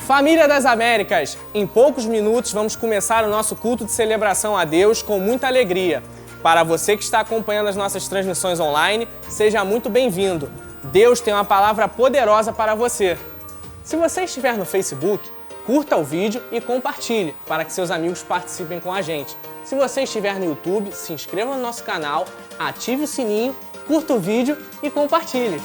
Família das Américas, em poucos minutos vamos começar o nosso culto de celebração a Deus com muita alegria. Para você que está acompanhando as nossas transmissões online, seja muito bem-vindo. Deus tem uma palavra poderosa para você. Se você estiver no Facebook, curta o vídeo e compartilhe para que seus amigos participem com a gente. Se você estiver no YouTube, se inscreva no nosso canal, ative o sininho, curta o vídeo e compartilhe.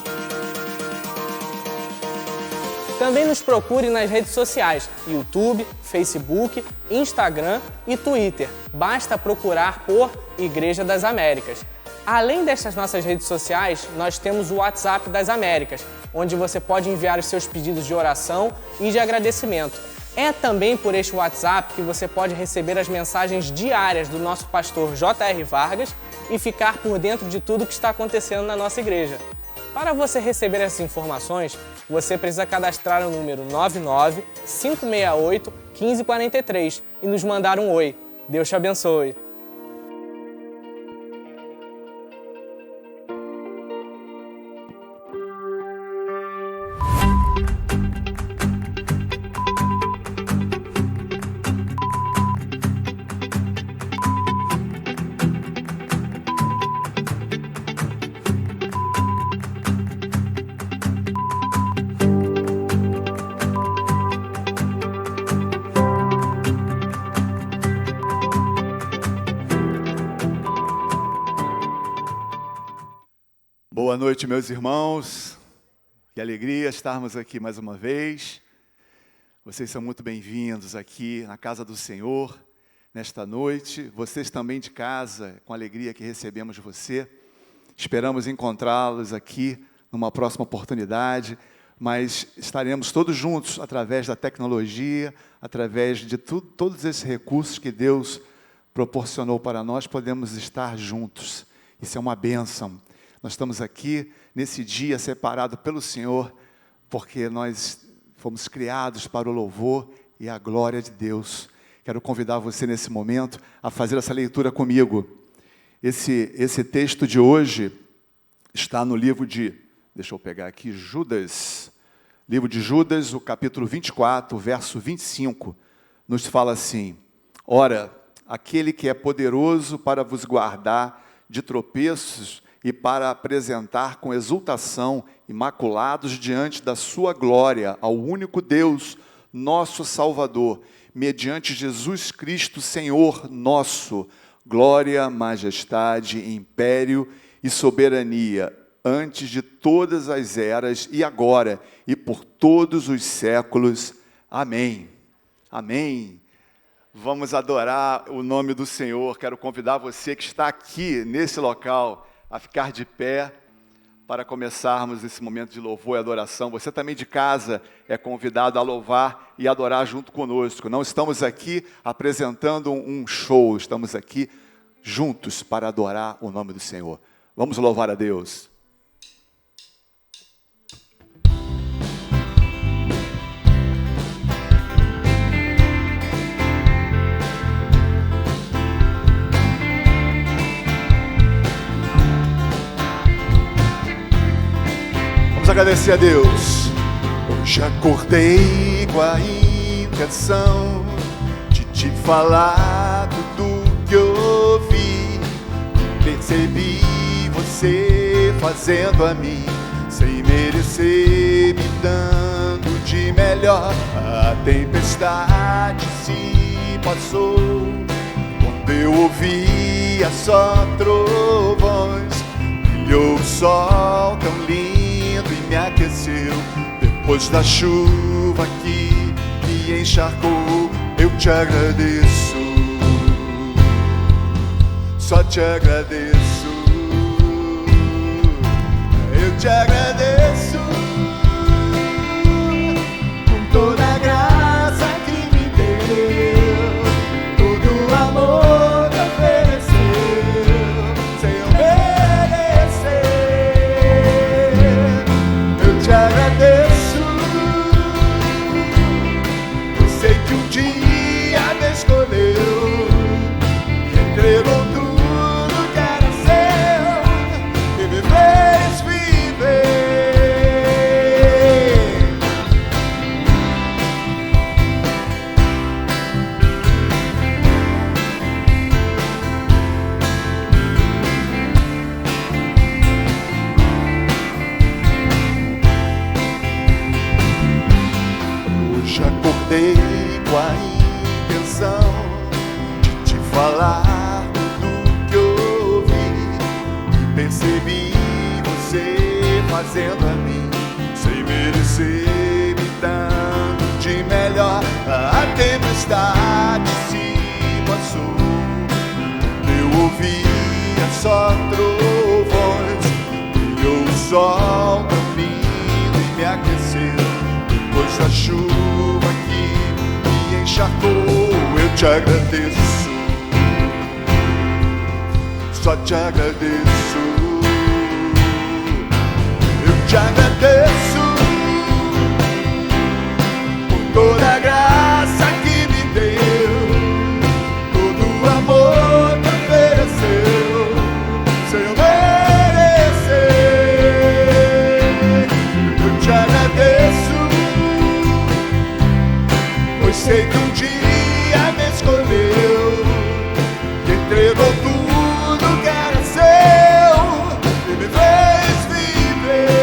Também nos procure nas redes sociais, YouTube, Facebook, Instagram e Twitter. Basta procurar por Igreja das Américas. Além destas nossas redes sociais, nós temos o WhatsApp das Américas, onde você pode enviar os seus pedidos de oração e de agradecimento. É também por este WhatsApp que você pode receber as mensagens diárias do nosso pastor J.R. Vargas e ficar por dentro de tudo que está acontecendo na nossa igreja. Para você receber essas informações, você precisa cadastrar o número 99-568-1543 e nos mandar um oi. Deus te abençoe. Boa noite, meus irmãos. Que alegria estarmos aqui mais uma vez. Vocês são muito bem-vindos aqui na casa do Senhor nesta noite. Vocês também de casa, com alegria que recebemos você. Esperamos encontrá-los aqui numa próxima oportunidade, mas estaremos todos juntos através da tecnologia, através de todos esses recursos que Deus proporcionou para nós, podemos estar juntos. Isso é uma bênção. Nós estamos aqui nesse dia separado pelo Senhor, porque nós fomos criados para o louvor e a glória de Deus. Quero convidar você nesse momento a fazer essa leitura comigo. Esse texto de hoje está no livro de, deixa eu pegar aqui, Judas. Livro de Judas, o capítulo 24, verso 25, nos fala assim: Ora, aquele que é poderoso para vos guardar de tropeços e para apresentar com exultação, imaculados diante da sua glória, ao único Deus, nosso Salvador, mediante Jesus Cristo, Senhor nosso, glória, majestade, império e soberania, antes de todas as eras, e agora, e por todos os séculos. Amém. Amém. Vamos adorar o nome do Senhor. Quero convidar você que está aqui, nesse local, a ficar de pé para começarmos esse momento de louvor e adoração. Você também de casa é convidado a louvar e adorar junto conosco. Não estamos aqui apresentando um show, estamos aqui juntos para adorar o nome do Senhor. Vamos louvar a Deus. Vamos agradecer a Deus. Hoje acordei com a intenção de te falar tudo que ouvi. Percebi você fazendo a mim, sem merecer, me dando de melhor. A tempestade se passou quando eu ouvia só trovões. Brilhou o sol tão lindo e me aqueceu. Depois da chuva que me encharcou, eu te agradeço, só te agradeço. Eu te agradeço por toda a graça que me deu, todo o amor que ofereceu, sem eu merecer. Eu te agradeço. Eu sei que um dia me escolheu, me entregou tudo que era seu e me fez viver. fazendo a mim, sem merecer-me dando de melhor. A tempestade se passou, eu ouvia só trovões, brilhou o sol tão lindo e me aqueceu. Depois da chuva que me encharcou, eu te agradeço, só te agradeço. Eu te agradeço por toda a graça que me deu, todo o amor que ofereceu, sem eu merecer. Eu te agradeço, pois sei que um dia me escolheu, que entregou tudo que era seu e me fez viver.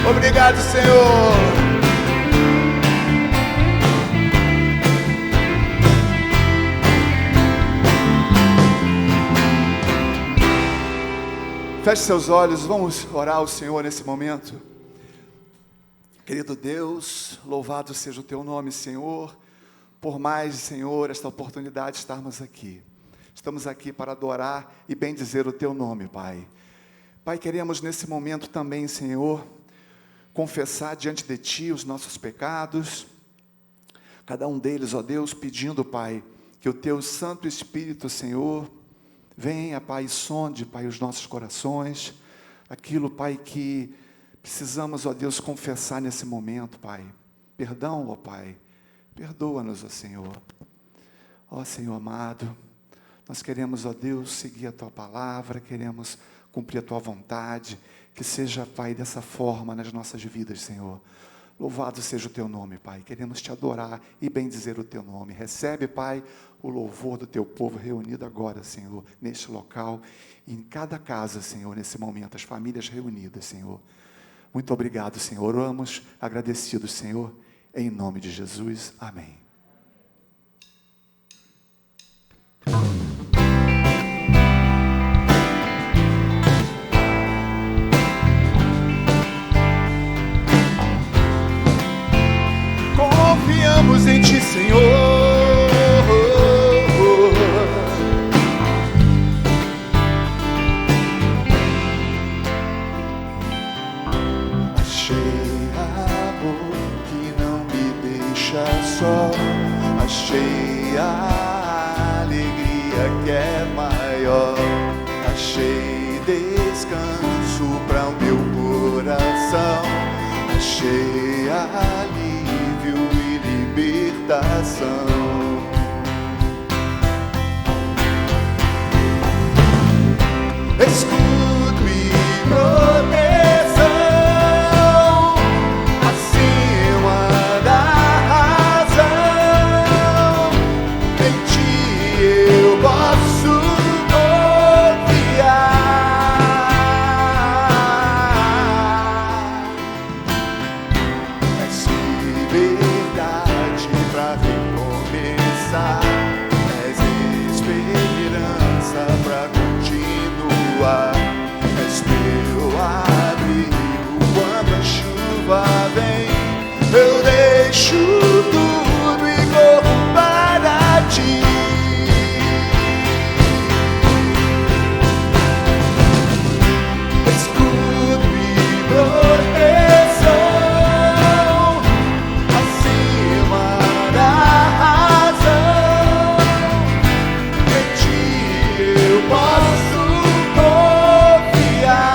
Obrigado, Senhor. Feche seus olhos, vamos orar ao Senhor nesse momento. Querido Deus, louvado seja o Teu nome, Senhor, por mais, Senhor, esta oportunidade de estarmos aqui. Estamos aqui para adorar e bendizer o Teu nome, Pai. Pai, queremos nesse momento também, Senhor, confessar diante de Ti os nossos pecados, cada um deles, ó Deus, pedindo, Pai, que o Teu Santo Espírito, Senhor, venha, Pai, e sonde, Pai, os nossos corações, aquilo, Pai, que precisamos, ó Deus, confessar nesse momento, Pai. Perdão, ó Pai, perdoa-nos, ó Senhor. Ó Senhor amado, nós queremos, ó Deus, seguir a Tua palavra, queremos cumprir a Tua vontade, que seja, Pai, dessa forma nas nossas vidas, Senhor. Louvado seja o Teu nome, Pai. Queremos Te adorar e bendizer o Teu nome. Recebe, Pai, o louvor do Teu povo reunido agora, Senhor, neste local e em cada casa, Senhor, nesse momento, as famílias reunidas, Senhor. Muito obrigado, Senhor. Oramos agradecidos, Senhor, em nome de Jesus. Amém. Confiamos em Ti, Senhor. Achei a alegria que é maior, achei descanso para o meu coração, achei alívio e libertação. Escudo e proteção. eu deixo tudo e corro para ti. Escudo e proteção acima da razão, em ti eu posso confiar.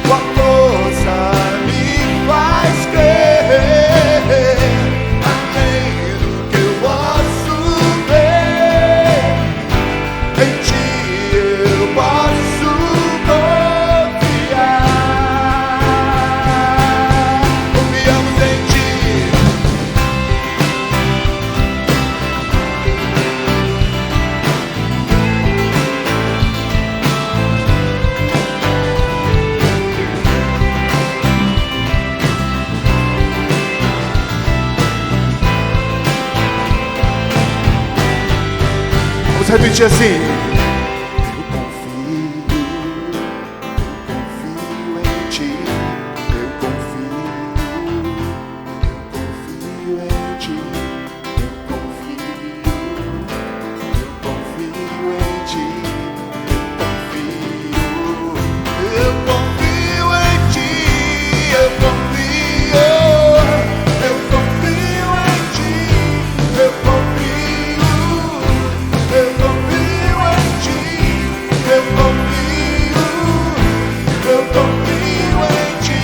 Tua força me faz crer, além do que eu posso ver, em ti eu posso confiar. Confiamos em ti. Vamos repetir assim. Eu confio em ti. Eu confio em ti. Eu confio em ti. Eu confio em ti. Eu confio em ti. Eu confio. Eu confio em ti, eu confio em ti.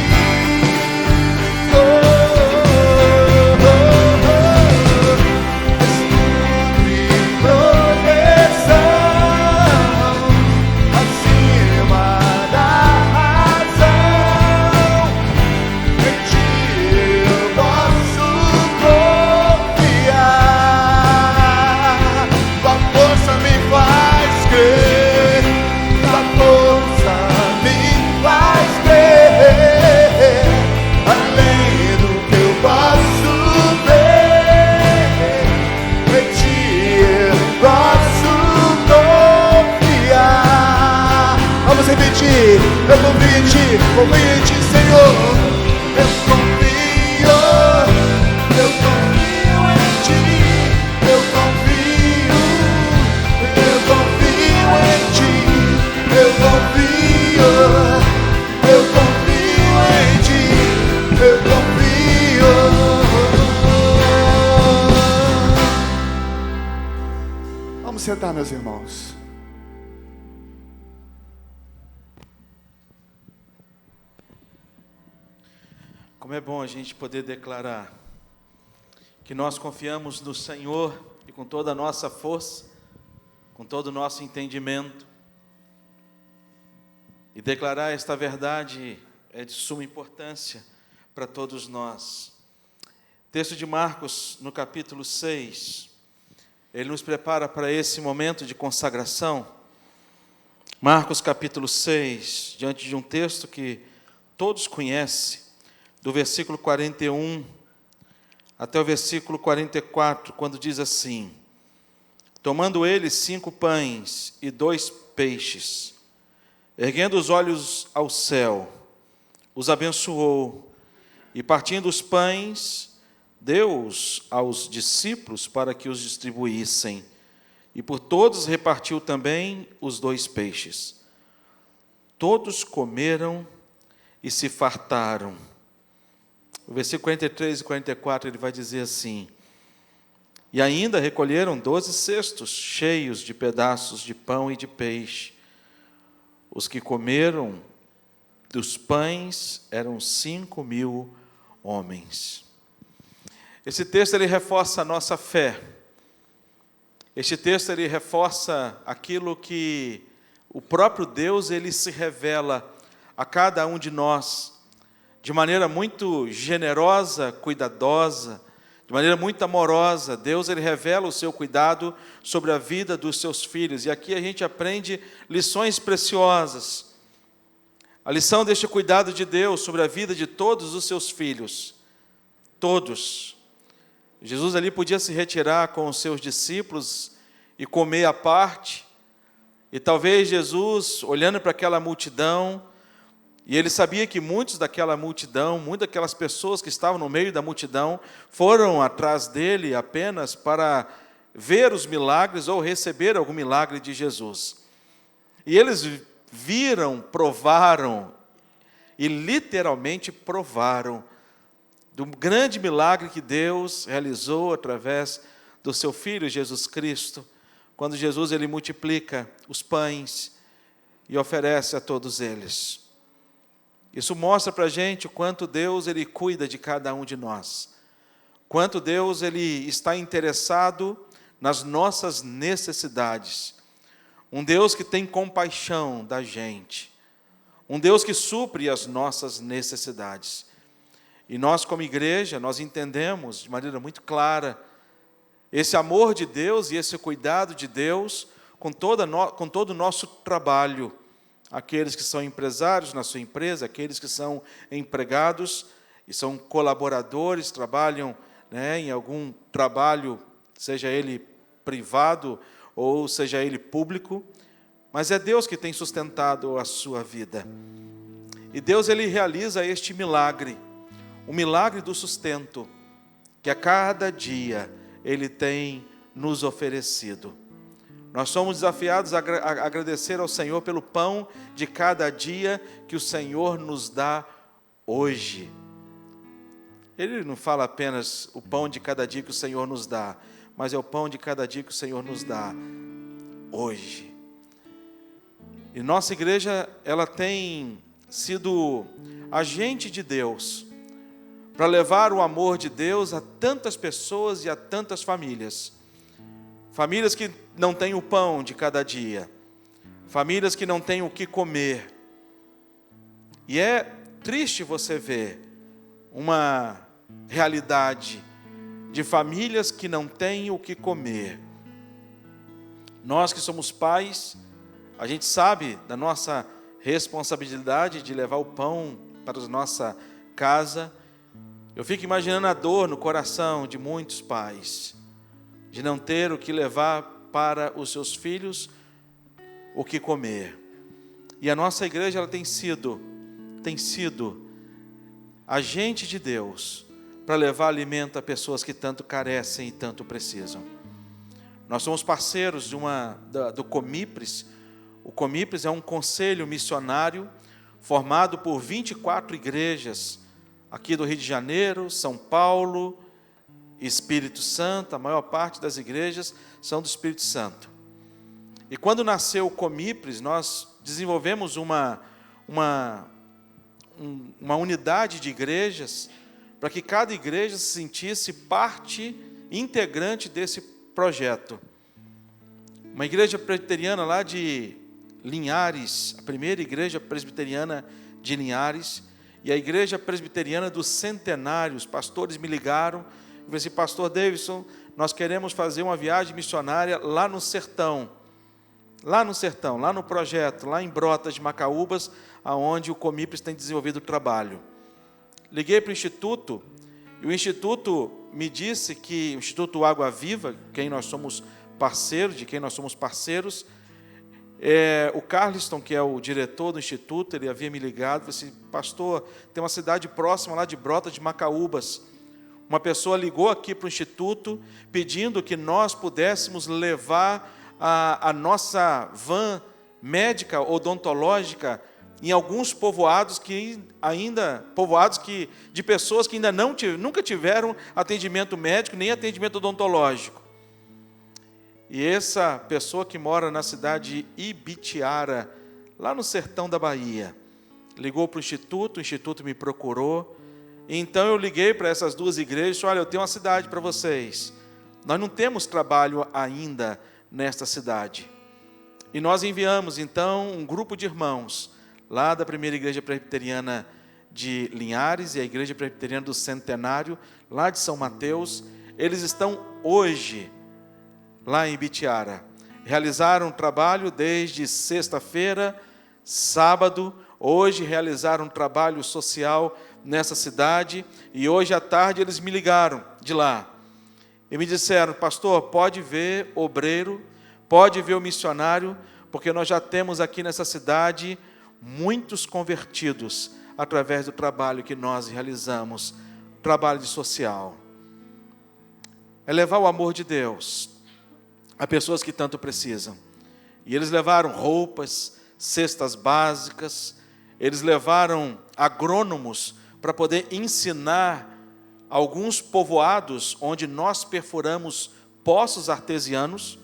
Escudo e proteção acima da razão, em ti eu posso confiar. Tua força me faz crer, tua força me faz crer, além do que eu posso ver, em ti eu posso confiar. Vamos repetir. Eu confio em ti, Senhor. Eu confio em ti. Eu confio em ti. Eu confio em ti. Eu confio. Vamos sentar, meus irmãos. Como é bom a gente poder declarar que nós confiamos no Senhor e com toda a nossa força, com todo o nosso entendimento. E declarar esta verdade é de suma importância para todos nós. Texto de Marcos, no capítulo 6, ele nos prepara para esse momento de consagração. Marcos capítulo 6, diante de um texto que todos conhecem, do versículo 41 até o versículo 44, quando diz assim: tomando ele 5 pães e 2 peixes, erguendo os olhos ao céu, os abençoou, e partindo os pães, deu-os aos discípulos para que os distribuíssem, e por todos repartiu também os 2 peixes. Todos comeram e se fartaram. O versículo 43 e 44, ele vai dizer assim: e ainda recolheram 12 cestos cheios de pedaços de pão e de peixe. Os que comeram dos pães eram 5.000 homens. Esse texto ele reforça a nossa fé. Este texto ele reforça aquilo que o próprio Deus ele se revela a cada um de nós de maneira muito generosa, cuidadosa, de maneira muito amorosa. Deus ele revela o seu cuidado sobre a vida dos seus filhos. E aqui a gente aprende lições preciosas. A lição deste cuidado de Deus sobre a vida de todos os seus filhos. Todos. Jesus ali podia se retirar com os seus discípulos e comer à parte. E talvez Jesus, olhando para aquela multidão, E ele sabia que muitos daquela multidão, muitas daquelas pessoas que estavam no meio da multidão, foram atrás dele apenas para ver os milagres ou receber algum milagre de Jesus. E eles viram, provaram, e literalmente provaram do grande milagre que Deus realizou através do seu Filho Jesus Cristo, quando Jesus ele multiplica os pães e oferece a todos eles. Isso mostra para a gente o quanto Deus ele cuida de cada um de nós, quanto Deus ele está interessado nas nossas necessidades, um Deus que tem compaixão da gente, um Deus que supre as nossas necessidades. E nós, como igreja, nós entendemos de maneira muito clara esse amor de Deus e esse cuidado de Deus com todo o nosso trabalho. Aqueles que são empresários na sua empresa, aqueles que são empregados e são colaboradores, trabalham em algum trabalho, seja ele privado ou seja ele público, mas é Deus que tem sustentado a sua vida. E Deus ele realiza este milagre, o milagre do sustento, que a cada dia Ele tem nos oferecido. Nós somos desafiados a agradecer ao Senhor pelo pão de cada dia que o Senhor nos dá hoje. Ele não fala apenas o pão de cada dia que o Senhor nos dá, mas é o pão de cada dia que o Senhor nos dá hoje. E nossa igreja, ela tem sido agente de Deus para levar o amor de Deus a tantas pessoas e a tantas famílias. Famílias que não têm o pão de cada dia, famílias que não têm o que comer. E é triste você ver uma realidade de famílias que não têm o que comer. Nós que somos pais, a gente sabe da nossa responsabilidade de levar o pão para a nossa casa. Eu fico imaginando a dor no coração de muitos pais, de não ter o que levar para os seus filhos, o que comer. E a nossa igreja ela tem sido agente de Deus para levar alimento a pessoas que tanto carecem e tanto precisam. Nós somos parceiros do Comipres. O Comipres é um conselho missionário formado por 24 igrejas, aqui do Rio de Janeiro, São Paulo, Espírito Santo. A maior parte das igrejas são do Espírito Santo. E quando nasceu o Comipres, nós desenvolvemos uma unidade de igrejas, para que cada igreja se sentisse parte integrante desse projeto. Uma igreja presbiteriana lá de Linhares, a primeira igreja presbiteriana de Linhares, e a igreja presbiteriana do Centenário. Os pastores me ligaram e falaram assim: Pastor Davidson, nós queremos fazer uma viagem missionária lá no sertão, lá no projeto, lá em Brotas de Macaúbas, aonde o Comipres tem desenvolvido o trabalho. Liguei para o Instituto, e o Instituto me disse que, o Instituto Água Viva, de quem nós somos parceiros, o Carliston, que é o diretor do Instituto, ele havia me ligado, falou assim: Pastor, tem uma cidade próxima lá de Brotas de Macaúbas. Uma pessoa ligou aqui para o Instituto, pedindo que nós pudéssemos levar a nossa van médica odontológica em alguns povoados de pessoas que ainda nunca tiveram atendimento médico, nem atendimento odontológico. E essa pessoa que mora na cidade de Ibitiara, lá no sertão da Bahia, ligou para o Instituto me procurou. Então eu liguei para essas duas igrejas e disse: olha, eu tenho uma cidade para vocês. Nós não temos trabalho ainda nesta cidade. E nós enviamos então um grupo de irmãos lá da primeira igreja presbiteriana de Linhares e a igreja presbiteriana do Centenário, lá de São Mateus. Eles estão hoje lá em Ibitiara. Realizaram um trabalho desde sexta-feira, sábado. Hoje realizaram um trabalho social nessa cidade. E hoje à tarde eles me ligaram de lá. E me disseram: Pastor, pode ver obreiro, pode ver o missionário, porque nós já temos aqui nessa cidade muitos convertidos através do trabalho que nós realizamos, trabalho de social. É levar o amor de Deus a pessoas que tanto precisam. E eles levaram roupas, cestas básicas, eles levaram agrônomos para poder ensinar alguns povoados onde nós perfuramos poços artesianos.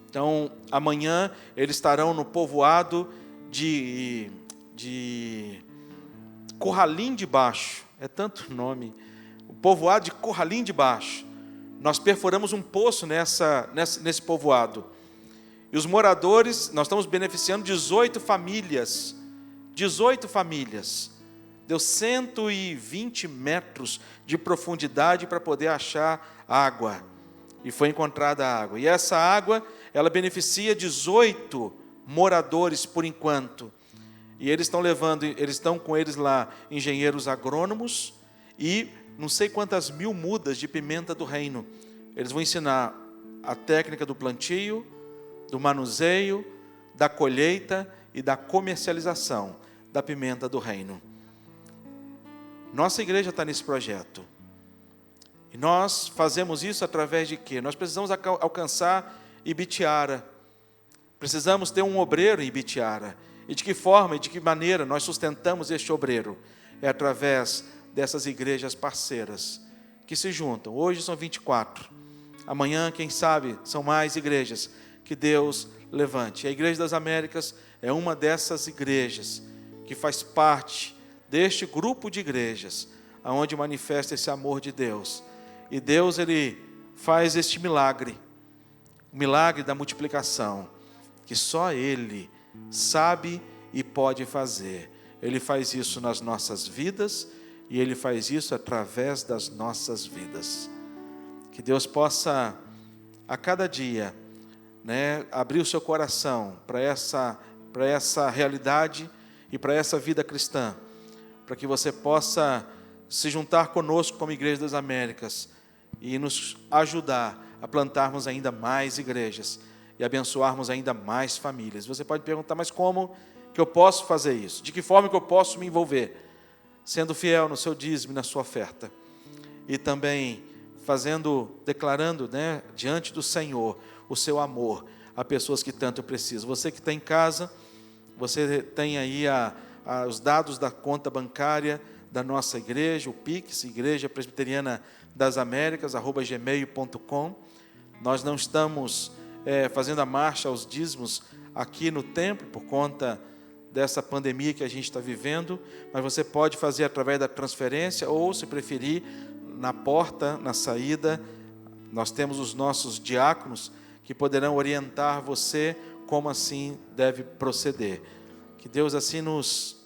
Então, amanhã eles estarão no povoado de Corralim de Baixo. É tanto nome. O povoado de Corralim de Baixo. Nós perfuramos um poço nesse povoado. E os moradores, nós estamos beneficiando 18 famílias. 18 famílias. Deu 120 metros de profundidade para poder achar água. E foi encontrada água. E essa água, ela beneficia 18 moradores por enquanto. E eles estão com eles lá engenheiros agrônomos e não sei quantas mil mudas de pimenta do reino. Eles vão ensinar a técnica do plantio, do manuseio, da colheita e da comercialização da pimenta do reino. Nossa igreja está nesse projeto. E nós fazemos isso através de quê? Nós precisamos alcançar Ibitiara. Precisamos ter um obreiro em Ibitiara. E de que forma e de que maneira nós sustentamos este obreiro? É através dessas igrejas parceiras que se juntam. Hoje são 24. Amanhã, quem sabe, são mais igrejas que Deus levante. A Igreja das Américas é uma dessas igrejas que faz parte deste grupo de igrejas onde manifesta esse amor de Deus. E Deus, Ele faz este milagre, o milagre da multiplicação, que só Ele sabe e pode fazer. Ele faz isso nas nossas vidas e Ele faz isso através das nossas vidas. Que Deus possa, a cada dia, abrir o seu coração para essa realidade e para essa vida cristã, para que você possa se juntar conosco como Igreja das Américas e nos ajudar a plantarmos ainda mais igrejas e abençoarmos ainda mais famílias. Você pode perguntar, mas como que eu posso fazer isso? De que forma que eu posso me envolver? Sendo fiel no seu dízimo e na sua oferta. E também declarando diante do Senhor o seu amor a pessoas que tanto precisam. Você que está em casa, você tem aí os dados da conta bancária da nossa igreja, o Pix, Igreja Presbiteriana das Américas, @gmail.com. Nós não estamos fazendo a marcha aos dízimos aqui no templo, por conta dessa pandemia que a gente está vivendo, mas você pode fazer através da transferência, ou, se preferir, na porta, na saída. Nós temos os nossos diáconos que poderão orientar você como assim deve proceder. Que Deus assim nos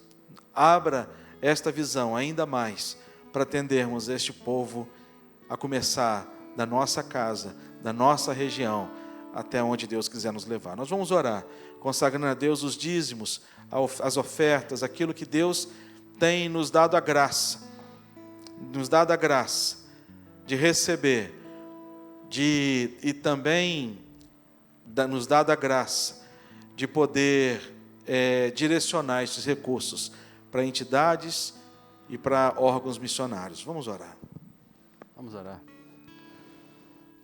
abra esta visão ainda mais, para atendermos este povo, a começar da nossa casa, da nossa região, até onde Deus quiser nos levar. Nós vamos orar, consagrando a Deus os dízimos, as ofertas, aquilo que Deus tem nos dado a graça de receber, e também nos dado a graça de poder direcionar esses recursos para entidades e para órgãos missionários. Vamos orar. Vamos orar.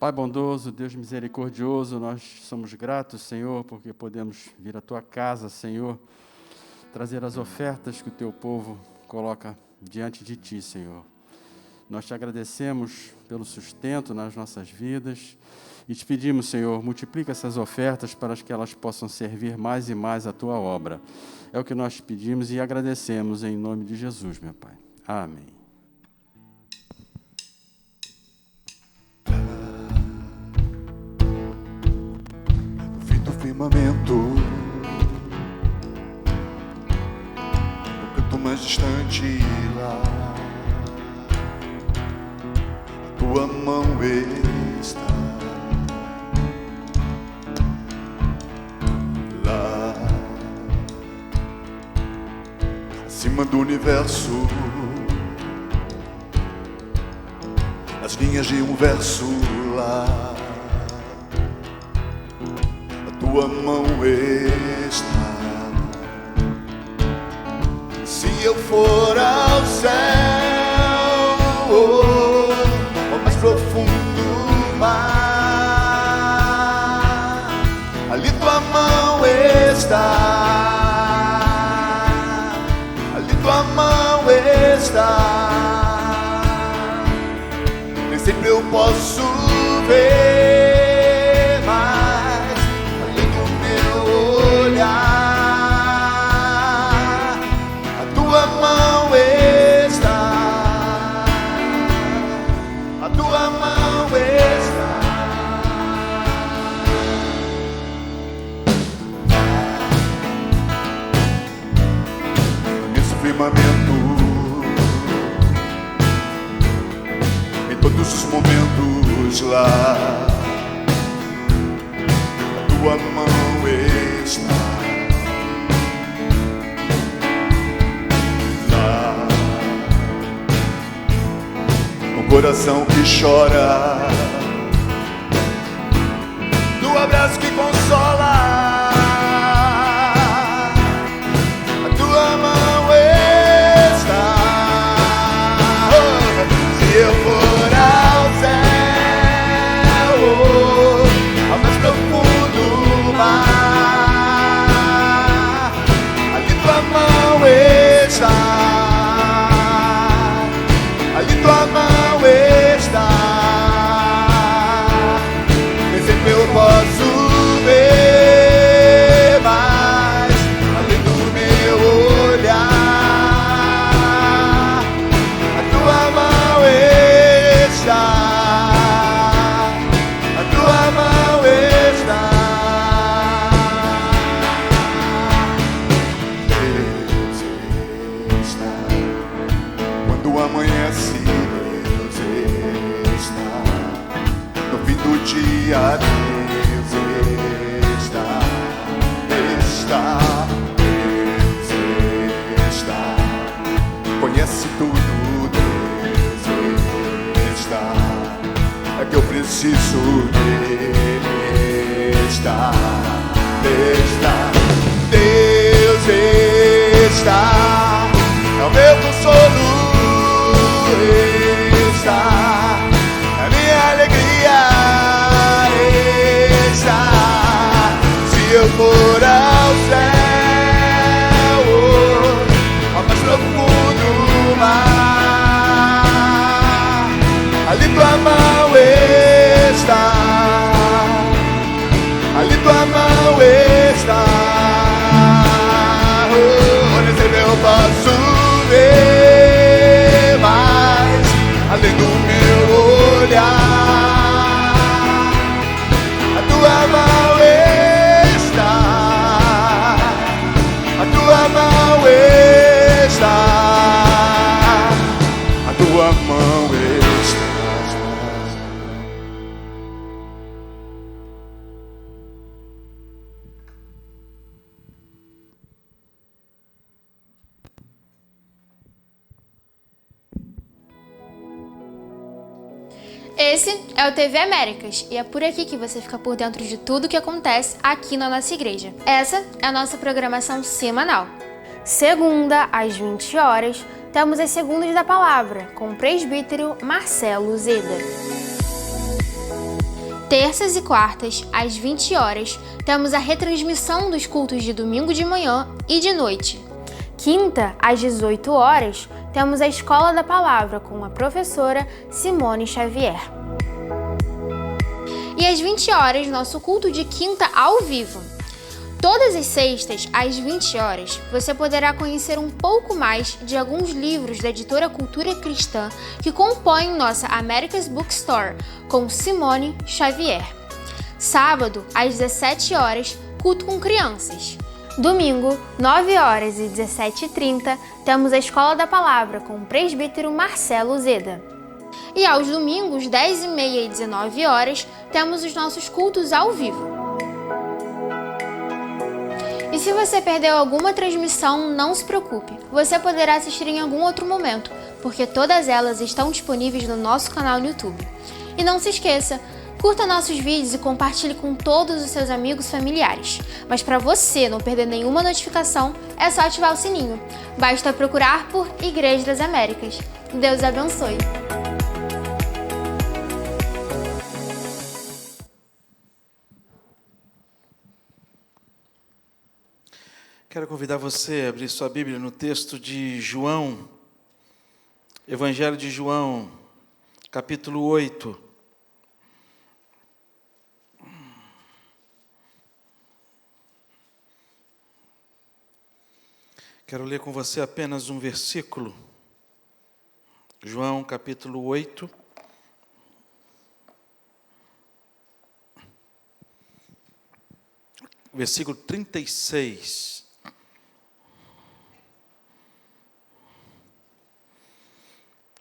Pai bondoso, Deus misericordioso, nós somos gratos, Senhor, porque podemos vir à Tua casa, Senhor, trazer as ofertas que o Teu povo coloca diante de Ti, Senhor. Nós Te agradecemos pelo sustento nas nossas vidas e Te pedimos, Senhor, multiplica essas ofertas para que elas possam servir mais e mais a Tua obra. É o que nós Te pedimos e agradecemos em nome de Jesus, meu Pai. Amém. Firmamento, no canto mais distante lá, a tua mão está lá, acima do universo, nas linhas de um verso lá. Tua mão está Se eu for ao céu, ao mais profundo mar, ali tua mão está, ali tua mão está. Nem sempre eu posso ver, mas ali no meu olhar, a tua mão está, a tua mão está. Nesse firmamento, em todos os momentos lá, a tua mão está. Coração que chora, no abraço que consola, a tua mão está. Se eu for ao céu, ao mais profundo mar, ali tua mão está, ali tua mão está. Nem sempre eu posso ver, mas além do meu olhar, a tua mão está, a tua mão está. Deus está quando amanhece. No fim do dia, Deus está, Deus está, conhece tudo, Deus está, é que eu preciso dele, está, Deus está, é o meu consolo, está, a minha alegria está. Se eu for ao céu, ao mais profundo mar, ali tua mão está, ali tua mão está. Nem sempre eu posso ver, mas além do meu olhar, a tua mão está, a tua mão está, a tua mão está. Esse é o TV Américas e é por aqui que você fica por dentro de tudo que acontece aqui na nossa igreja. Essa é a nossa programação semanal. Segunda, às 20 horas, temos as Segundas da Palavra, com o presbítero Marcelo Zeda. Terças e quartas, às 20 horas, temos a retransmissão dos cultos de domingo de manhã e de noite. Quinta, às 18 horas, temos a Escola da Palavra com a professora Simone Xavier. E às 20 horas, nosso culto de quinta ao vivo. Todas as sextas, às 20 horas, você poderá conhecer um pouco mais de alguns livros da editora Cultura Cristã que compõem nossa America's Bookstore, com Simone Xavier. Sábado, às 17 horas, culto com crianças. Domingo, 9 horas e 17h30, temos a Escola da Palavra com o presbítero Marcelo Zeda. E aos domingos, 10h30 e 19 horas, temos os nossos cultos ao vivo. E se você perdeu alguma transmissão, não se preocupe. Você poderá assistir em algum outro momento, porque todas elas estão disponíveis no nosso canal no YouTube. E não se esqueça, Curta nossos vídeos e compartilhe com todos os seus amigos e familiares. Mas para você não perder nenhuma notificação, é só ativar o sininho. Basta procurar por Igreja das Américas. Deus abençoe! Quero convidar você a abrir sua Bíblia no texto de João, Evangelho de João, capítulo 8. Quero ler com você apenas um versículo. João, capítulo 8. Versículo 36.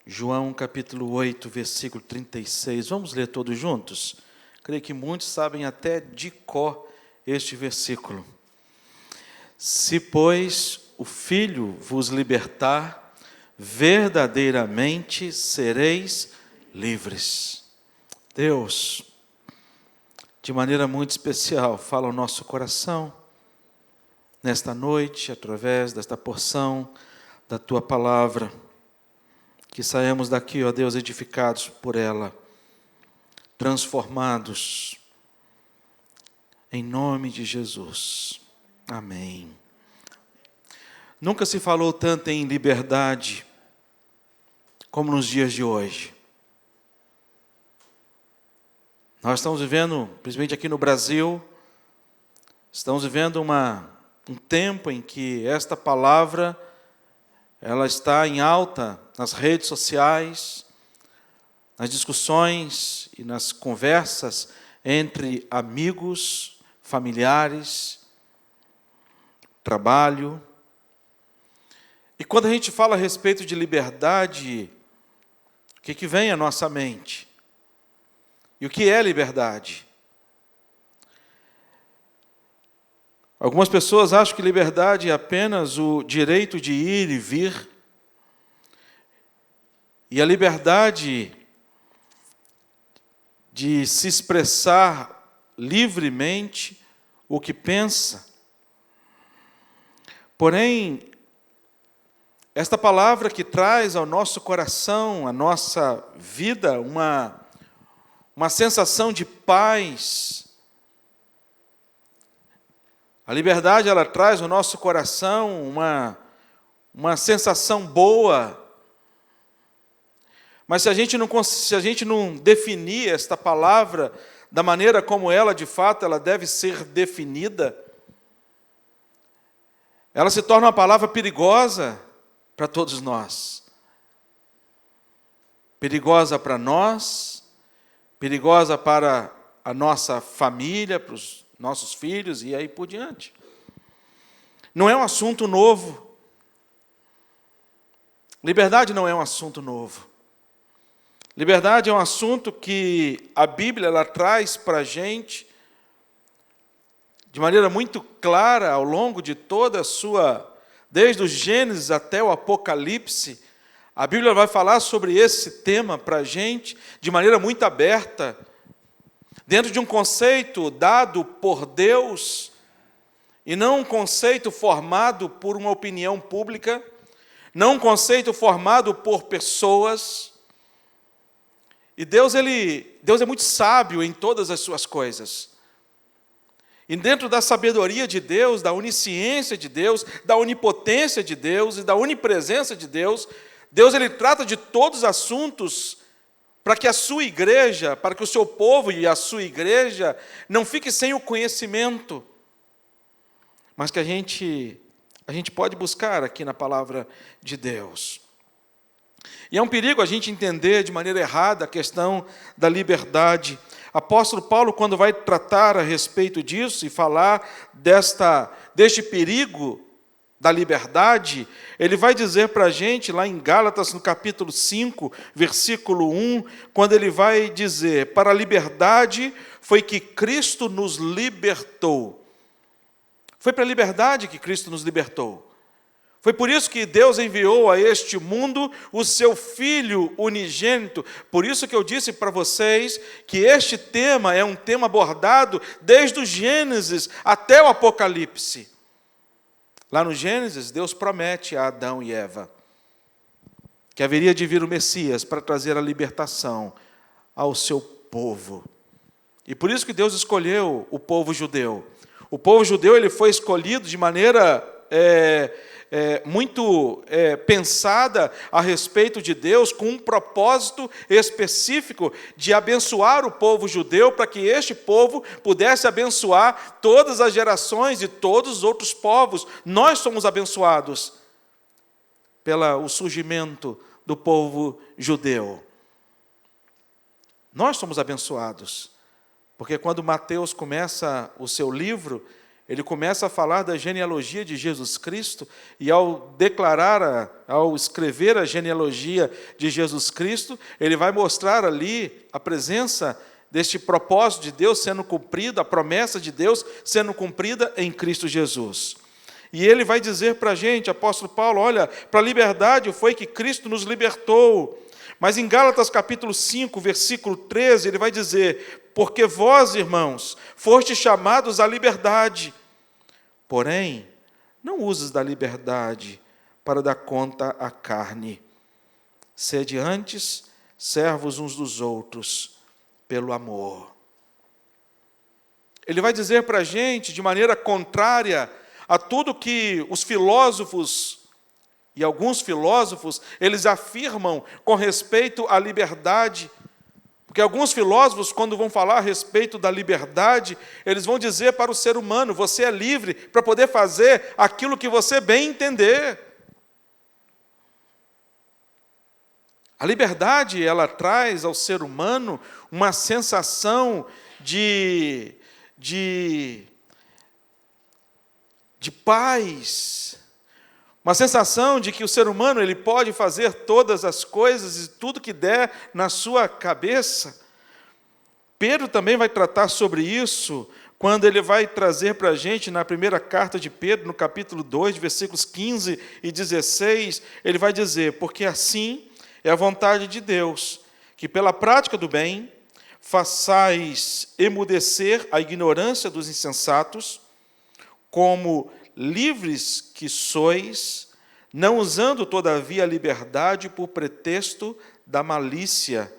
João, capítulo 8, versículo 36. Vamos ler todos juntos? Creio que muitos sabem até de cor este versículo. Se, pois, o Filho vos libertar, verdadeiramente sereis livres. Deus, de maneira muito especial, fala ao nosso coração, nesta noite, através desta porção da Tua Palavra, que saímos daqui, ó Deus, edificados por ela, transformados, em nome de Jesus. Amém. Nunca se falou tanto em liberdade como nos dias de hoje. Nós estamos vivendo, principalmente aqui no Brasil, estamos vivendo um tempo em que esta palavra ela está em alta nas redes sociais, nas discussões e nas conversas entre amigos, familiares, trabalho. E quando a gente fala a respeito de liberdade, o que vem à nossa mente? E o que é liberdade? Algumas pessoas acham que liberdade é apenas o direito de ir e vir. E a liberdade de se expressar livremente o que pensa. Porém, esta palavra que traz ao nosso coração, à nossa vida, uma sensação de paz. A liberdade, ela traz ao nosso coração uma sensação boa. Mas se a gente não definir esta palavra da maneira como ela, de fato, ela deve ser definida, ela se torna uma palavra perigosa para todos nós. Perigosa para nós, perigosa para a nossa família, para os nossos filhos e aí por diante. Não é um assunto novo. Liberdade não é um assunto novo. Liberdade é um assunto que a Bíblia ela traz para a gente de maneira muito clara ao longo de toda a sua, desde o Gênesis até o Apocalipse. A Bíblia vai falar sobre esse tema para a gente de maneira muito aberta, dentro de um conceito dado por Deus, e não um conceito formado por uma opinião pública, não um conceito formado por pessoas. E Deus é muito sábio em todas as suas coisas. E dentro da sabedoria de Deus, da onisciência de Deus, da onipotência de Deus e da onipresença de Deus, Deus ele trata de todos os assuntos para que a sua igreja, para que o seu povo e a sua igreja não fique sem o conhecimento, mas que a gente pode buscar aqui na palavra de Deus. E é um perigo a gente entender de maneira errada a questão da liberdade. Apóstolo Paulo, quando vai tratar a respeito disso e falar deste perigo da liberdade, ele vai dizer para a gente, lá em Gálatas, no capítulo 5, versículo 1, quando ele vai dizer, para a liberdade foi que Cristo nos libertou. Foi para a liberdade que Cristo nos libertou. Foi por isso que Deus enviou a este mundo o seu Filho unigênito. Por isso que eu disse para vocês que este tema é um tema abordado desde o Gênesis até o Apocalipse. Lá no Gênesis, Deus promete a Adão e Eva que haveria de vir o Messias para trazer a libertação ao seu povo. E por isso que Deus escolheu o povo judeu. O povo judeu ele foi escolhido de maneira muito pensada a respeito de Deus, com um propósito específico de abençoar o povo judeu, para que este povo pudesse abençoar todas as gerações e todos os outros povos. Nós somos abençoados pelo surgimento do povo judeu. Nós somos abençoados, porque quando Mateus começa o seu livro, ele começa a falar da genealogia de Jesus Cristo, e ao escrever a genealogia de Jesus Cristo, ele vai mostrar ali a presença deste propósito de Deus sendo cumprido, a promessa de Deus sendo cumprida em Cristo Jesus. E ele vai dizer para a gente, apóstolo Paulo, olha, para a liberdade foi que Cristo nos libertou. Mas em Gálatas capítulo 5, versículo 13, ele vai dizer, porque vós, irmãos, fostes chamados à liberdade, porém, não uses da liberdade para dar conta à carne. Sede antes servos uns dos outros pelo amor. Ele vai dizer para a gente, de maneira contrária a tudo que os filósofos, e alguns filósofos, eles afirmam com respeito à liberdade. Porque alguns filósofos, quando vão falar a respeito da liberdade, eles vão dizer para o ser humano, você é livre para poder fazer aquilo que você bem entender. A liberdade, ela traz ao ser humano uma sensação de paz, uma sensação de que o ser humano ele pode fazer todas as coisas e tudo que der na sua cabeça. Pedro também vai tratar sobre isso, quando ele vai trazer para a gente, na primeira carta de Pedro, no capítulo 2, versículos 15 e 16, ele vai dizer, porque assim é a vontade de Deus, que pela prática do bem, façais emudecer a ignorância dos insensatos, como livres que sois, não usando todavia a liberdade por pretexto da malícia,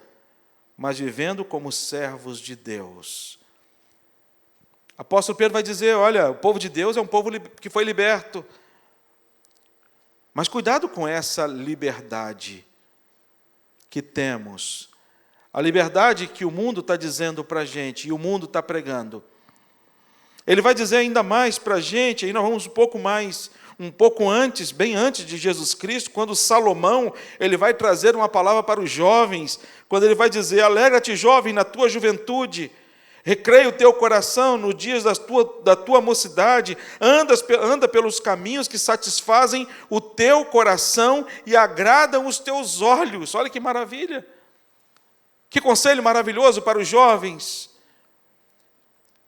mas vivendo como servos de Deus. Apóstolo Pedro vai dizer, olha, o povo de Deus é um povo que foi liberto. Mas cuidado com essa liberdade que temos. A liberdade que o mundo está dizendo para a gente, e o mundo está pregando. Ele vai dizer ainda mais para a gente, aí nós vamos um pouco antes, bem antes de Jesus Cristo, quando Salomão, ele vai trazer uma palavra para os jovens, quando ele vai dizer, alegra-te jovem na tua juventude, recreia o teu coração nos dias da tua mocidade, anda pelos caminhos que satisfazem o teu coração e agradam os teus olhos. Olha que maravilha! Que conselho maravilhoso para os jovens!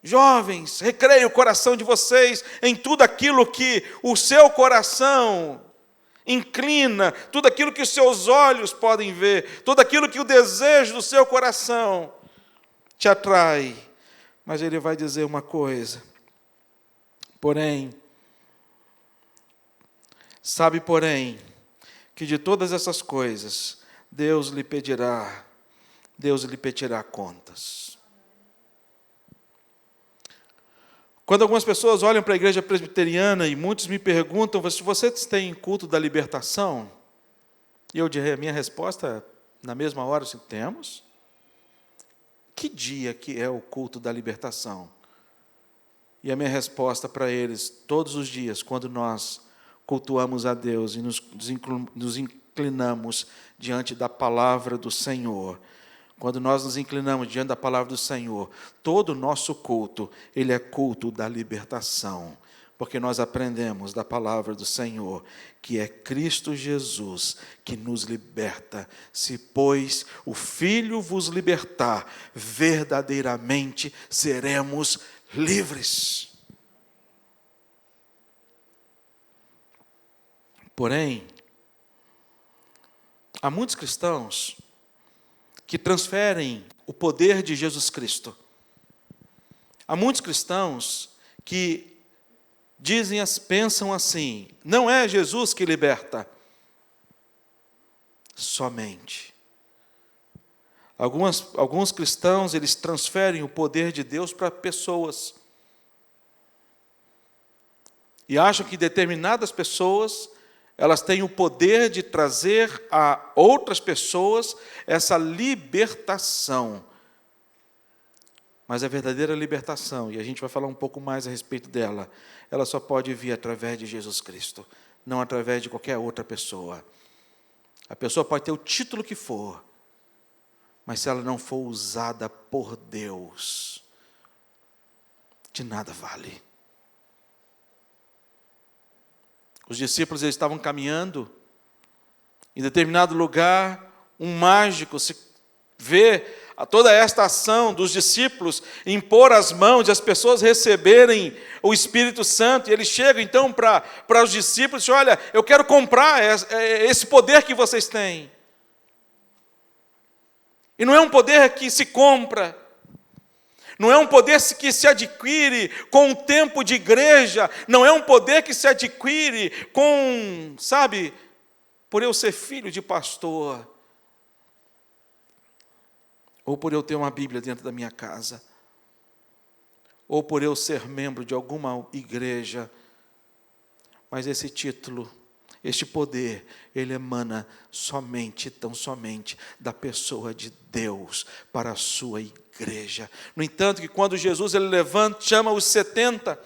Jovens, recreiem o coração de vocês em tudo aquilo que o seu coração inclina, tudo aquilo que os seus olhos podem ver, tudo aquilo que o desejo do seu coração te atrai. Mas ele vai dizer uma coisa, porém, sabe, que de todas essas coisas, Deus lhe pedirá contas. Quando algumas pessoas olham para a igreja presbiteriana e muitos me perguntam, se vocês têm culto da libertação? E a minha resposta, na mesma hora, assim, temos. Que dia que é o culto da libertação? E a minha resposta para eles, todos os dias, quando nós cultuamos a Deus e nos inclinamos diante da palavra do Senhor, quando nós nos inclinamos diante da palavra do Senhor, todo o nosso culto, ele é culto da libertação, porque nós aprendemos da palavra do Senhor, que é Cristo Jesus que nos liberta. Se, pois, o Filho vos libertar, verdadeiramente seremos livres. Porém, há muitos cristãos que transferem o poder de Jesus Cristo. Há muitos cristãos que pensam assim: não é Jesus que liberta, somente. Alguns cristãos, eles transferem o poder de Deus para pessoas. E acham que determinadas pessoas, elas têm o poder de trazer a outras pessoas essa libertação. Mas a verdadeira libertação, e a gente vai falar um pouco mais a respeito dela, ela só pode vir através de Jesus Cristo, não através de qualquer outra pessoa. A pessoa pode ter o título que for, mas se ela não for usada por Deus, de nada vale. Os discípulos, eles estavam caminhando, em determinado lugar, um mágico se vê a toda esta ação dos discípulos, impor as mãos e as pessoas receberem o Espírito Santo, e ele chega então para os discípulos e diz: olha, eu quero comprar esse poder que vocês têm. E não é um poder que se compra, não é um poder que se adquire com o tempo de igreja, não é um poder que se adquire com, por eu ser filho de pastor, ou por eu ter uma Bíblia dentro da minha casa, ou por eu ser membro de alguma igreja. Mas esse título, este poder, ele emana somente, tão somente, da pessoa de Deus para a sua igreja. No entanto, que quando Jesus ele levanta, chama os 70,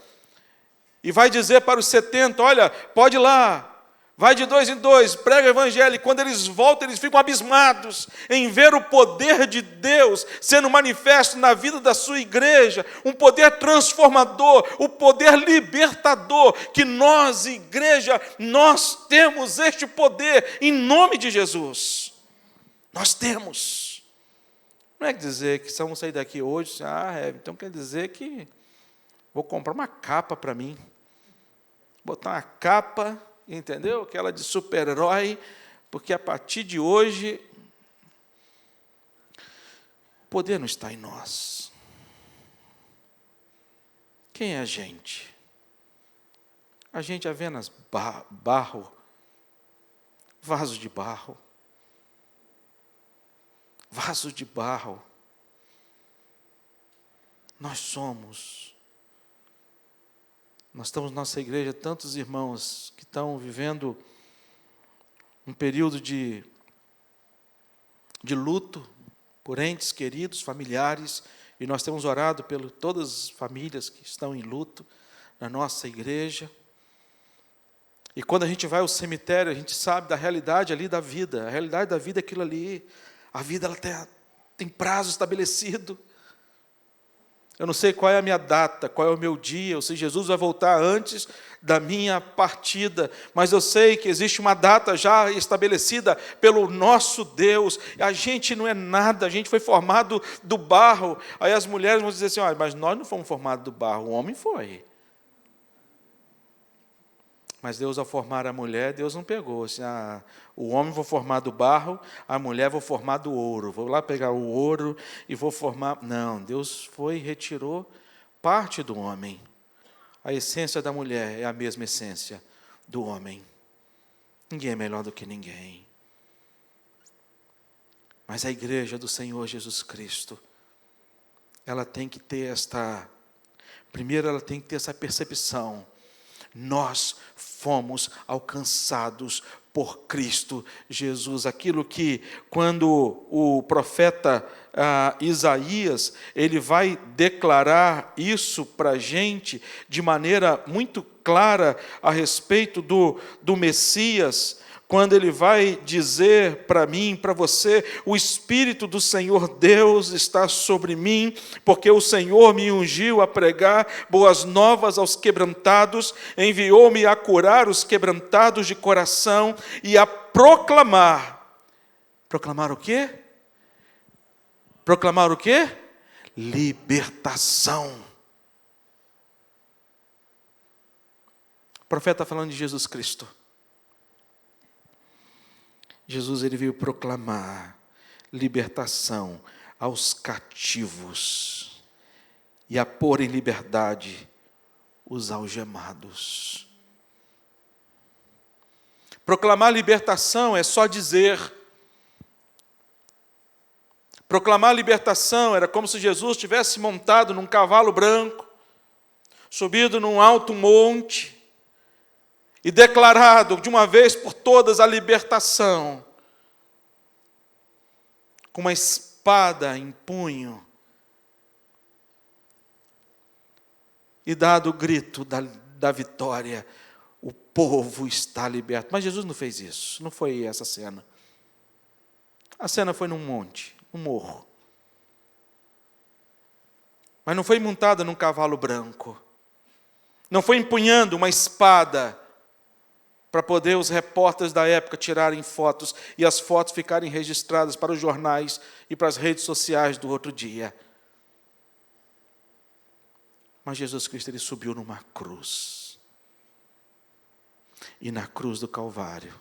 e vai dizer para os 70, olha, pode ir lá, vai de 2 em 2, prega o evangelho, e quando eles voltam, eles ficam abismados em ver o poder de Deus sendo manifesto na vida da sua igreja, um poder transformador, o poder libertador, que nós, igreja, nós temos este poder em nome de Jesus. Nós temos. Não é dizer que se vamos sair daqui hoje, então quer dizer que vou comprar uma capa para mim, botar uma capa, entendeu? Aquela de super-herói, porque a partir de hoje, o poder não está em nós. Quem é a gente? A gente é apenas barro, vaso de barro. Vaso de barro. Nós somos. Nós estamos na nossa igreja, tantos irmãos que estão vivendo um período de luto por entes queridos, familiares, e nós temos orado por todas as famílias que estão em luto na nossa igreja. E quando a gente vai ao cemitério, a gente sabe da realidade ali da vida. A realidade da vida é aquilo ali. A vida ela tem prazo estabelecido. Eu não sei qual é a minha data, qual é o meu dia, ou se Jesus vai voltar antes da minha partida, mas eu sei que existe uma data já estabelecida pelo nosso Deus. A gente não é nada, a gente foi formado do barro. Aí as mulheres vão dizer assim: mas nós não fomos formados do barro, o homem foi. Mas Deus, ao formar a mulher, Deus não pegou assim: o homem vou formar do barro, a mulher vou formar do ouro. Vou lá pegar o ouro e vou formar. Não, Deus retirou parte do homem. A essência da mulher é a mesma essência do homem. Ninguém é melhor do que ninguém. Mas a igreja do Senhor Jesus Cristo, ela tem que ter primeiro ela tem que ter essa percepção. Nós fomos alcançados por Cristo Jesus. Aquilo que, quando o profeta Isaías, ele vai declarar isso para a gente de maneira muito clara a respeito do Messias, quando ele vai dizer para mim, para você: o Espírito do Senhor Deus está sobre mim, porque o Senhor me ungiu a pregar boas novas aos quebrantados, enviou-me a curar os quebrantados de coração e a proclamar. Proclamar o quê? Proclamar o quê? Libertação. O profeta está falando de Jesus Cristo. Jesus ele veio proclamar libertação aos cativos e a pôr em liberdade os algemados. Proclamar libertação é só dizer. Proclamar libertação era como se Jesus tivesse montado num cavalo branco, subido num alto monte e declarado de uma vez por todas a libertação, com uma espada em punho, e dado o grito da vitória, o povo está liberto. Mas Jesus não fez isso, não foi essa cena. A cena foi num monte, num morro. Mas não foi montada num cavalo branco. Não foi empunhando uma espada para poder os repórteres da época tirarem fotos e as fotos ficarem registradas para os jornais e para as redes sociais do outro dia. Mas Jesus Cristo ele subiu numa cruz. E na cruz do Calvário,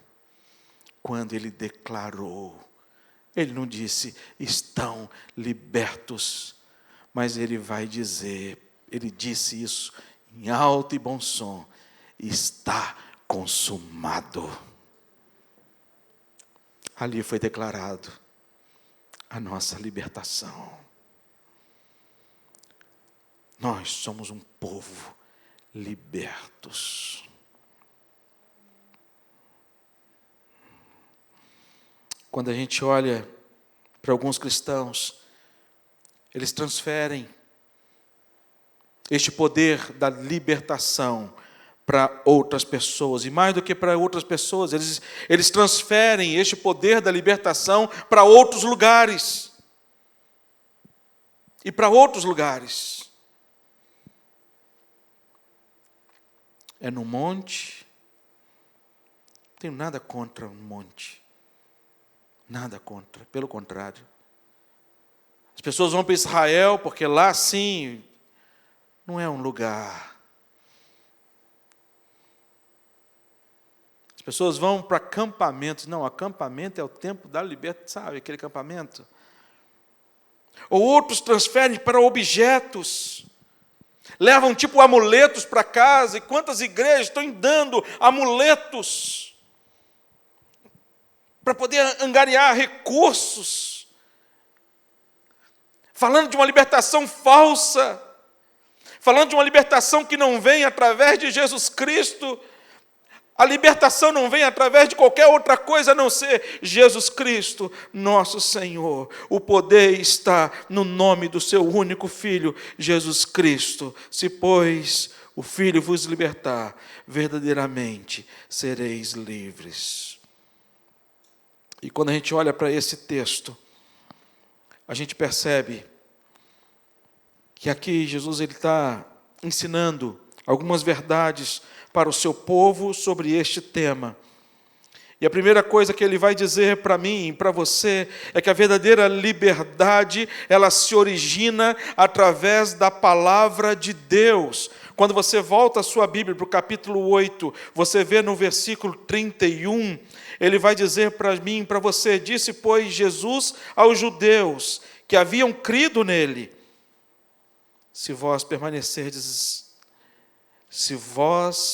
quando ele declarou, ele não disse, estão libertos, mas ele vai dizer, ele disse isso em alto e bom som, está consumado. Ali foi declarado a nossa libertação. Nós somos um povo libertos. Quando a gente olha para alguns cristãos, eles transferem este poder da libertação para outras pessoas. E mais do que para outras pessoas, eles transferem este poder da libertação para outros lugares. E para outros lugares. É no monte. Não tenho nada contra um monte. Nada contra, pelo contrário. As pessoas vão para Israel porque lá sim não é um lugar. As pessoas vão para acampamentos. Não, acampamento é o tempo da libertação, sabe aquele acampamento? Ou outros transferem para objetos. Levam tipo amuletos para casa. E quantas igrejas estão dando amuletos para poder angariar recursos, falando de uma libertação falsa, falando de uma libertação que não vem através de Jesus Cristo. A libertação não vem através de qualquer outra coisa a não ser Jesus Cristo, nosso Senhor. O poder está no nome do seu único Filho, Jesus Cristo. Se, pois, o Filho vos libertar, verdadeiramente sereis livres. E quando a gente olha para esse texto, a gente percebe que aqui Jesus está ensinando algumas verdades para o seu povo sobre este tema. E a primeira coisa que ele vai dizer para mim e para você é que a verdadeira liberdade, ela se origina através da palavra de Deus. Quando você volta a sua Bíblia para o capítulo 8, você vê no versículo 31, ele vai dizer para mim e para você, disse, pois, Jesus aos judeus que haviam crido nele, se vós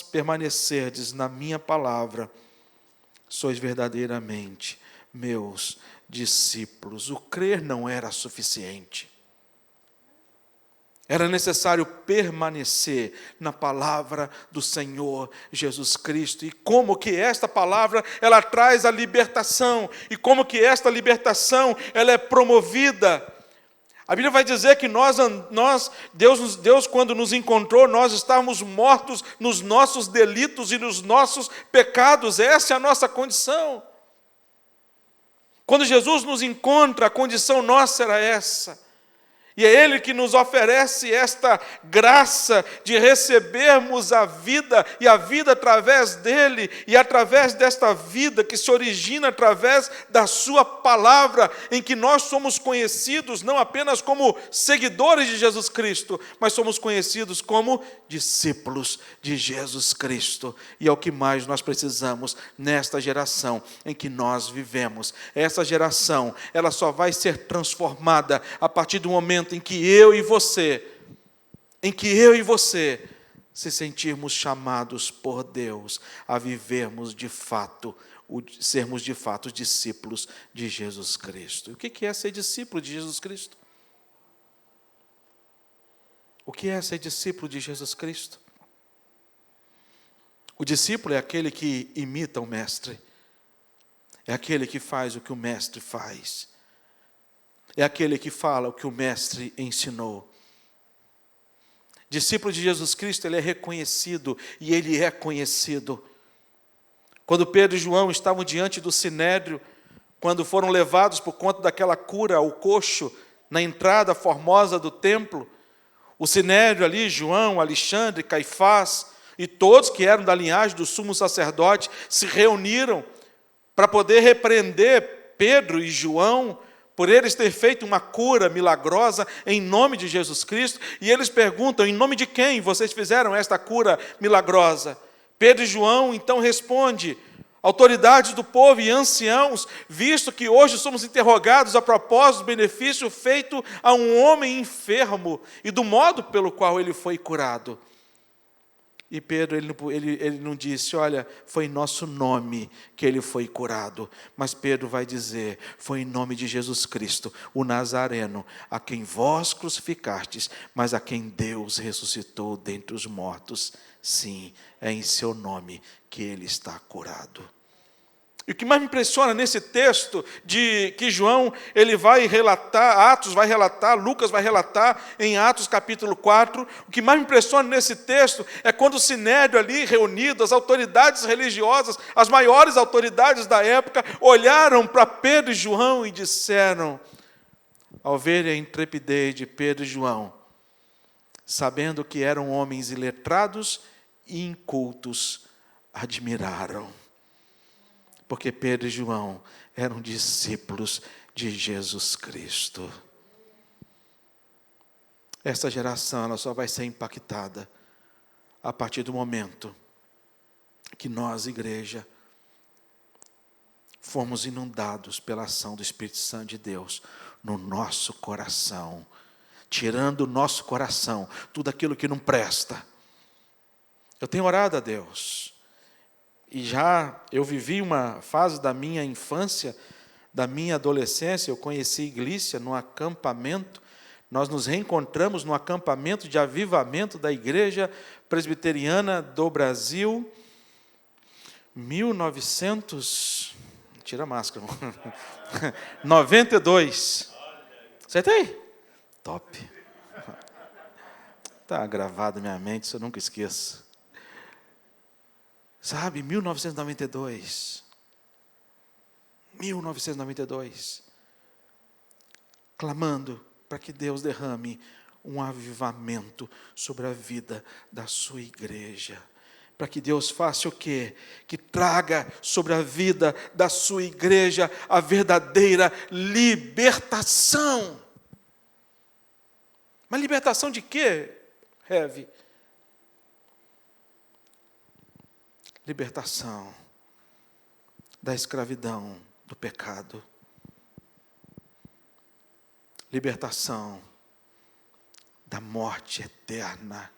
permanecerdes na minha palavra, sois verdadeiramente meus discípulos. O crer não era suficiente. Era necessário permanecer na palavra do Senhor Jesus Cristo. E como que esta palavra, ela traz a libertação. E como que esta libertação, ela é promovida. A Bíblia vai dizer que Deus quando nos encontrou, nós estávamos mortos nos nossos delitos e nos nossos pecados. Essa é a nossa condição. Quando Jesus nos encontra, a condição nossa era essa. E é Ele que nos oferece esta graça de recebermos a vida, e a vida através dEle, e através desta vida que se origina através da Sua palavra, em que nós somos conhecidos não apenas como seguidores de Jesus Cristo, mas somos conhecidos como discípulos de Jesus Cristo. E é o que mais nós precisamos nesta geração em que nós vivemos. Essa geração, ela só vai ser transformada a partir do momento em que eu e você se sentirmos chamados por Deus a vivermos de fato, sermos de fato discípulos de Jesus Cristo. E o que é ser discípulo de Jesus Cristo? O que é ser discípulo de Jesus Cristo? O discípulo é aquele que imita o mestre, é aquele que faz o que o mestre faz. É aquele que fala o que o mestre ensinou. Discípulo de Jesus Cristo, ele é reconhecido e ele é conhecido. Quando Pedro e João estavam diante do sinédrio, quando foram levados por conta daquela cura ao coxo, na entrada formosa do templo, o sinédrio ali, João, Alexandre, Caifás, e todos que eram da linhagem do sumo sacerdote, se reuniram para poder repreender Pedro e João, por eles ter feito uma cura milagrosa em nome de Jesus Cristo, e eles perguntam, em nome de quem vocês fizeram esta cura milagrosa? Pedro e João então respondem, autoridades do povo e anciãos, visto que hoje somos interrogados a propósito do benefício feito a um homem enfermo e do modo pelo qual ele foi curado. E Pedro, ele não disse, olha, foi em nosso nome que ele foi curado. Mas Pedro vai dizer, foi em nome de Jesus Cristo, o Nazareno, a quem vós crucificastes, mas a quem Deus ressuscitou dentre os mortos. Sim, é em seu nome que ele está curado. E o que mais me impressiona nesse texto de que João ele vai relatar, Atos vai relatar, Lucas vai relatar em Atos capítulo 4, o que mais me impressiona nesse texto é quando o sinédrio ali reunido, as autoridades religiosas, as maiores autoridades da época, olharam para Pedro e João e disseram, ao verem a intrepidez de Pedro e João, sabendo que eram homens iletrados e incultos, admiraram. Porque Pedro e João eram discípulos de Jesus Cristo. Essa geração ela só vai ser impactada a partir do momento que nós, igreja, fomos inundados pela ação do Espírito Santo de Deus no nosso coração, tirando do nosso coração tudo aquilo que não presta. Eu tenho orado a Deus. E eu vivi uma fase da minha infância, da minha adolescência, eu conheci Glícia num acampamento, nós nos reencontramos no acampamento de avivamento da Igreja Presbiteriana do Brasil, tira a máscara, 92. Acertei? Top. Está gravado na minha mente, isso eu nunca esqueço. Sabe, 1992, clamando para que Deus derrame um avivamento sobre a vida da sua igreja. Para que Deus faça o quê? Que traga sobre a vida da sua igreja a verdadeira libertação. Mas libertação de quê, Rev? Libertação da escravidão do pecado. Libertação da morte eterna.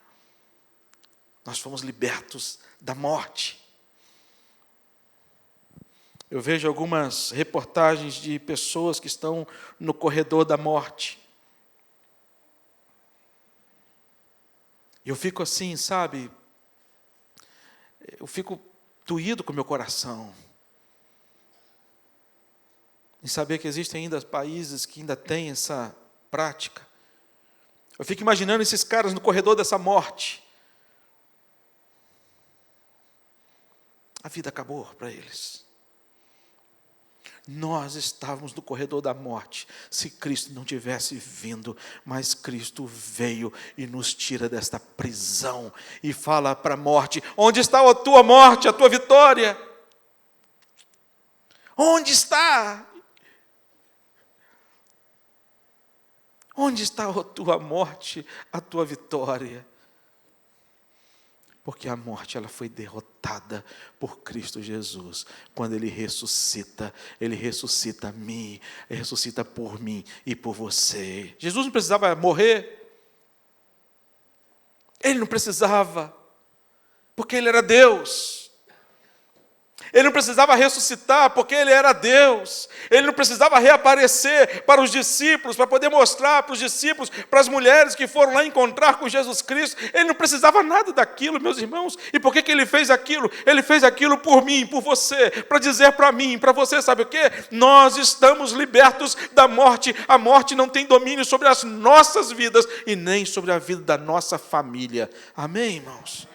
Nós fomos libertos da morte. Eu vejo algumas reportagens de pessoas que estão no corredor da morte. E eu fico assim, sabe? Eu fico doído com o meu coração em saber que existem ainda países que ainda têm essa prática. Eu fico imaginando esses caras no corredor dessa morte. A vida acabou para eles. Nós estávamos no corredor da morte, se Cristo não tivesse vindo, mas Cristo veio e nos tira desta prisão e fala para a morte: onde está a tua morte, a tua vitória? Onde está? Onde está a tua morte, a tua vitória? Porque a morte, ela foi derrotada por Cristo Jesus. Quando Ele ressuscita a mim, Ele ressuscita por mim e por você. Jesus não precisava morrer. Ele não precisava, porque Ele era Deus. Ele não precisava ressuscitar, porque Ele era Deus. Ele não precisava reaparecer para os discípulos, para poder mostrar para os discípulos, para as mulheres que foram lá encontrar com Jesus Cristo. Ele não precisava nada daquilo, meus irmãos. E por que Ele fez aquilo? Ele fez aquilo por mim, por você, para dizer para mim, para você, sabe o quê? Nós estamos libertos da morte. A morte não tem domínio sobre as nossas vidas e nem sobre a vida da nossa família. Amém, irmãos?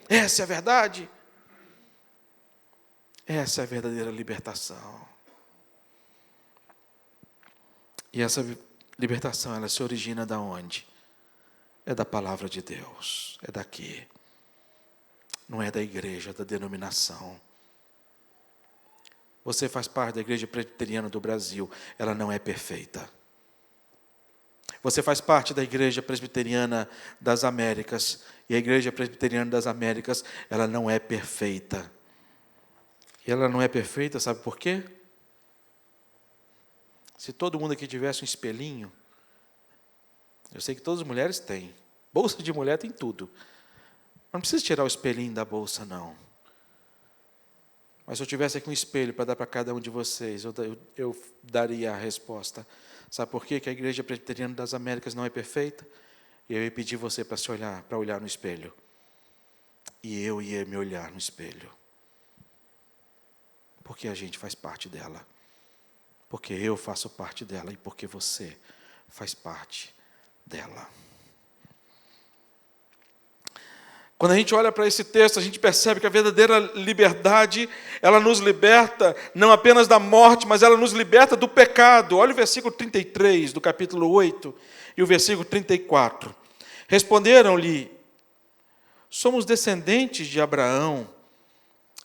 Essa é a verdade. Essa é a verdadeira libertação. E essa libertação, ela se origina da onde? É da palavra de Deus, é daqui. Não é da igreja, da denominação. Você faz parte da Igreja Presbiteriana do Brasil, ela não é perfeita. Você faz parte da Igreja Presbiteriana das Américas, e a Igreja Presbiteriana das Américas, ela não é perfeita. E ela não é perfeita, sabe por quê? Se todo mundo aqui tivesse um espelhinho, eu sei que todas as mulheres têm. Bolsa de mulher tem tudo. Mas não precisa tirar o espelhinho da bolsa, não. Mas se eu tivesse aqui um espelho para dar para cada um de vocês, eu daria a resposta. Sabe por quê? Que a Igreja Presbiteriana das Américas não é perfeita? E eu ia pedir você para olhar no espelho. E eu ia me olhar no espelho. Porque a gente faz parte dela. Porque eu faço parte dela e porque você faz parte dela. Quando a gente olha para esse texto, a gente percebe que a verdadeira liberdade, ela nos liberta não apenas da morte, mas ela nos liberta do pecado. Olha o versículo 33 do capítulo 8 e o versículo 34. Responderam-lhe: somos descendentes de Abraão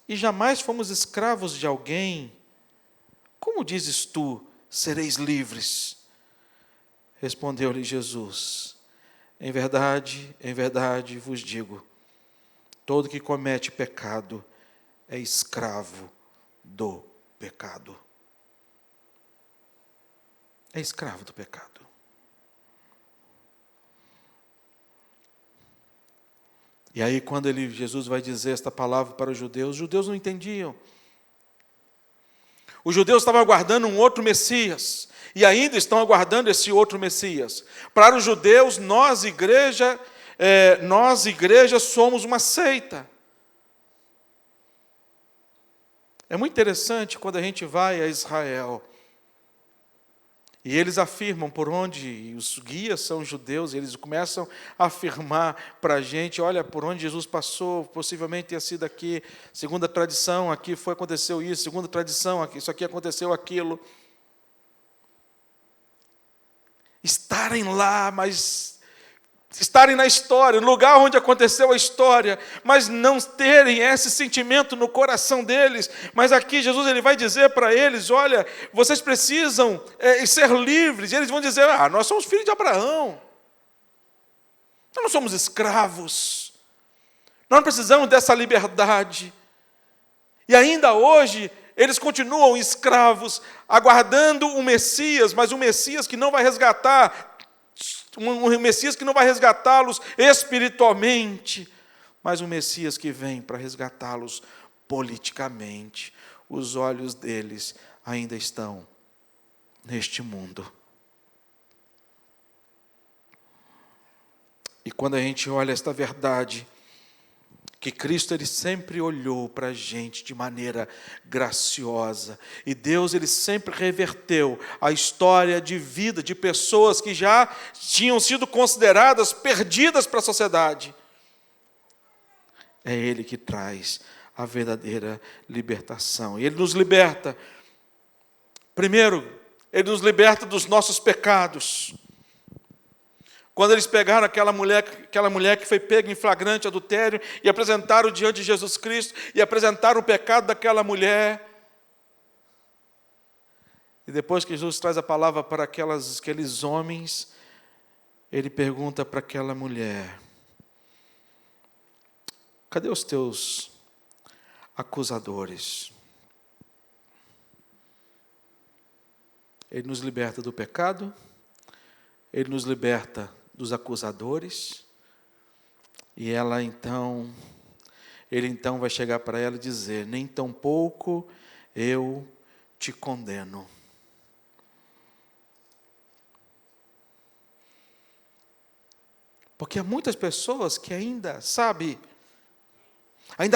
e jamais fomos escravos de alguém. Como dizes tu, sereis livres? Respondeu-lhe Jesus: em verdade vos digo, todo que comete pecado é escravo do pecado. É escravo do pecado. E aí, quando Jesus vai dizer esta palavra para os judeus não entendiam. Os judeus estavam aguardando um outro Messias, e ainda estão aguardando esse outro Messias. Para os judeus, nós, igreja, somos uma seita. É muito interessante quando a gente vai a Israel, e eles afirmam por onde, os guias são judeus, eles começam a afirmar para a gente: olha, por onde Jesus passou, possivelmente tenha sido aqui, segundo a tradição, aqui aconteceu isso, segundo a tradição, isso aqui aconteceu aquilo. Estarem lá, mas estarem na história, no lugar onde aconteceu a história, mas não terem esse sentimento no coração deles. Mas aqui Jesus ele vai dizer para eles: olha, vocês precisam ser livres. E eles vão dizer: nós somos filhos de Abraão, nós não somos escravos, nós não precisamos dessa liberdade. E ainda hoje eles continuam escravos, aguardando um Messias, mas um Messias que não vai resgatar, um Messias que não vai resgatá-los espiritualmente, mas um Messias que vem para resgatá-los politicamente. Os olhos deles ainda estão neste mundo. E quando a gente olha esta verdade, que Cristo ele sempre olhou para a gente de maneira graciosa. E Deus ele sempre reverteu a história de vida de pessoas que já tinham sido consideradas perdidas para a sociedade. É Ele que traz a verdadeira libertação. E Ele nos liberta Primeiro, Ele nos liberta dos nossos pecados. Quando eles pegaram aquela mulher que foi pega em flagrante adultério e apresentaram diante de Jesus Cristo e apresentaram o pecado daquela mulher. E depois que Jesus traz a palavra para aqueles homens, Ele pergunta para aquela mulher: cadê os teus acusadores? Ele nos liberta do pecado, Ele nos liberta dos acusadores, e Ele então vai chegar para ela e dizer: nem tampouco eu te condeno. Porque há muitas pessoas que ainda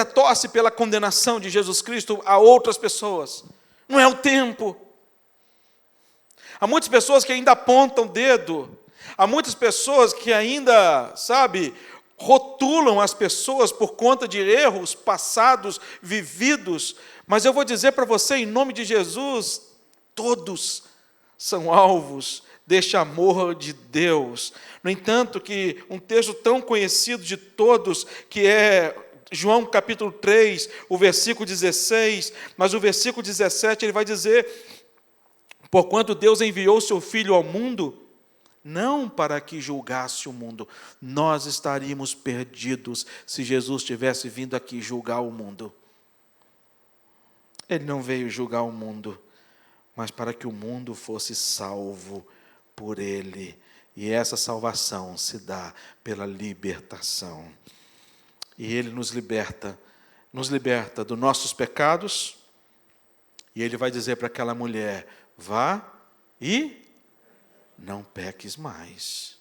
torcem pela condenação de Jesus Cristo a outras pessoas. Não é o tempo. Há muitas pessoas que ainda apontam o dedo. Há muitas pessoas que ainda, rotulam as pessoas por conta de erros passados, vividos. Mas eu vou dizer para você, em nome de Jesus, todos são alvos deste amor de Deus. No entanto, que um texto tão conhecido de todos, que é João capítulo 3, o versículo 16, mas o versículo 17, ele vai dizer: porquanto Deus enviou seu Filho ao mundo, não para que julgasse o mundo. Nós estaríamos perdidos se Jesus tivesse vindo aqui julgar o mundo. Ele não veio julgar o mundo, mas para que o mundo fosse salvo por Ele. E essa salvação se dá pela libertação. E Ele nos liberta dos nossos pecados. E Ele vai dizer para aquela mulher: vá e não peques mais.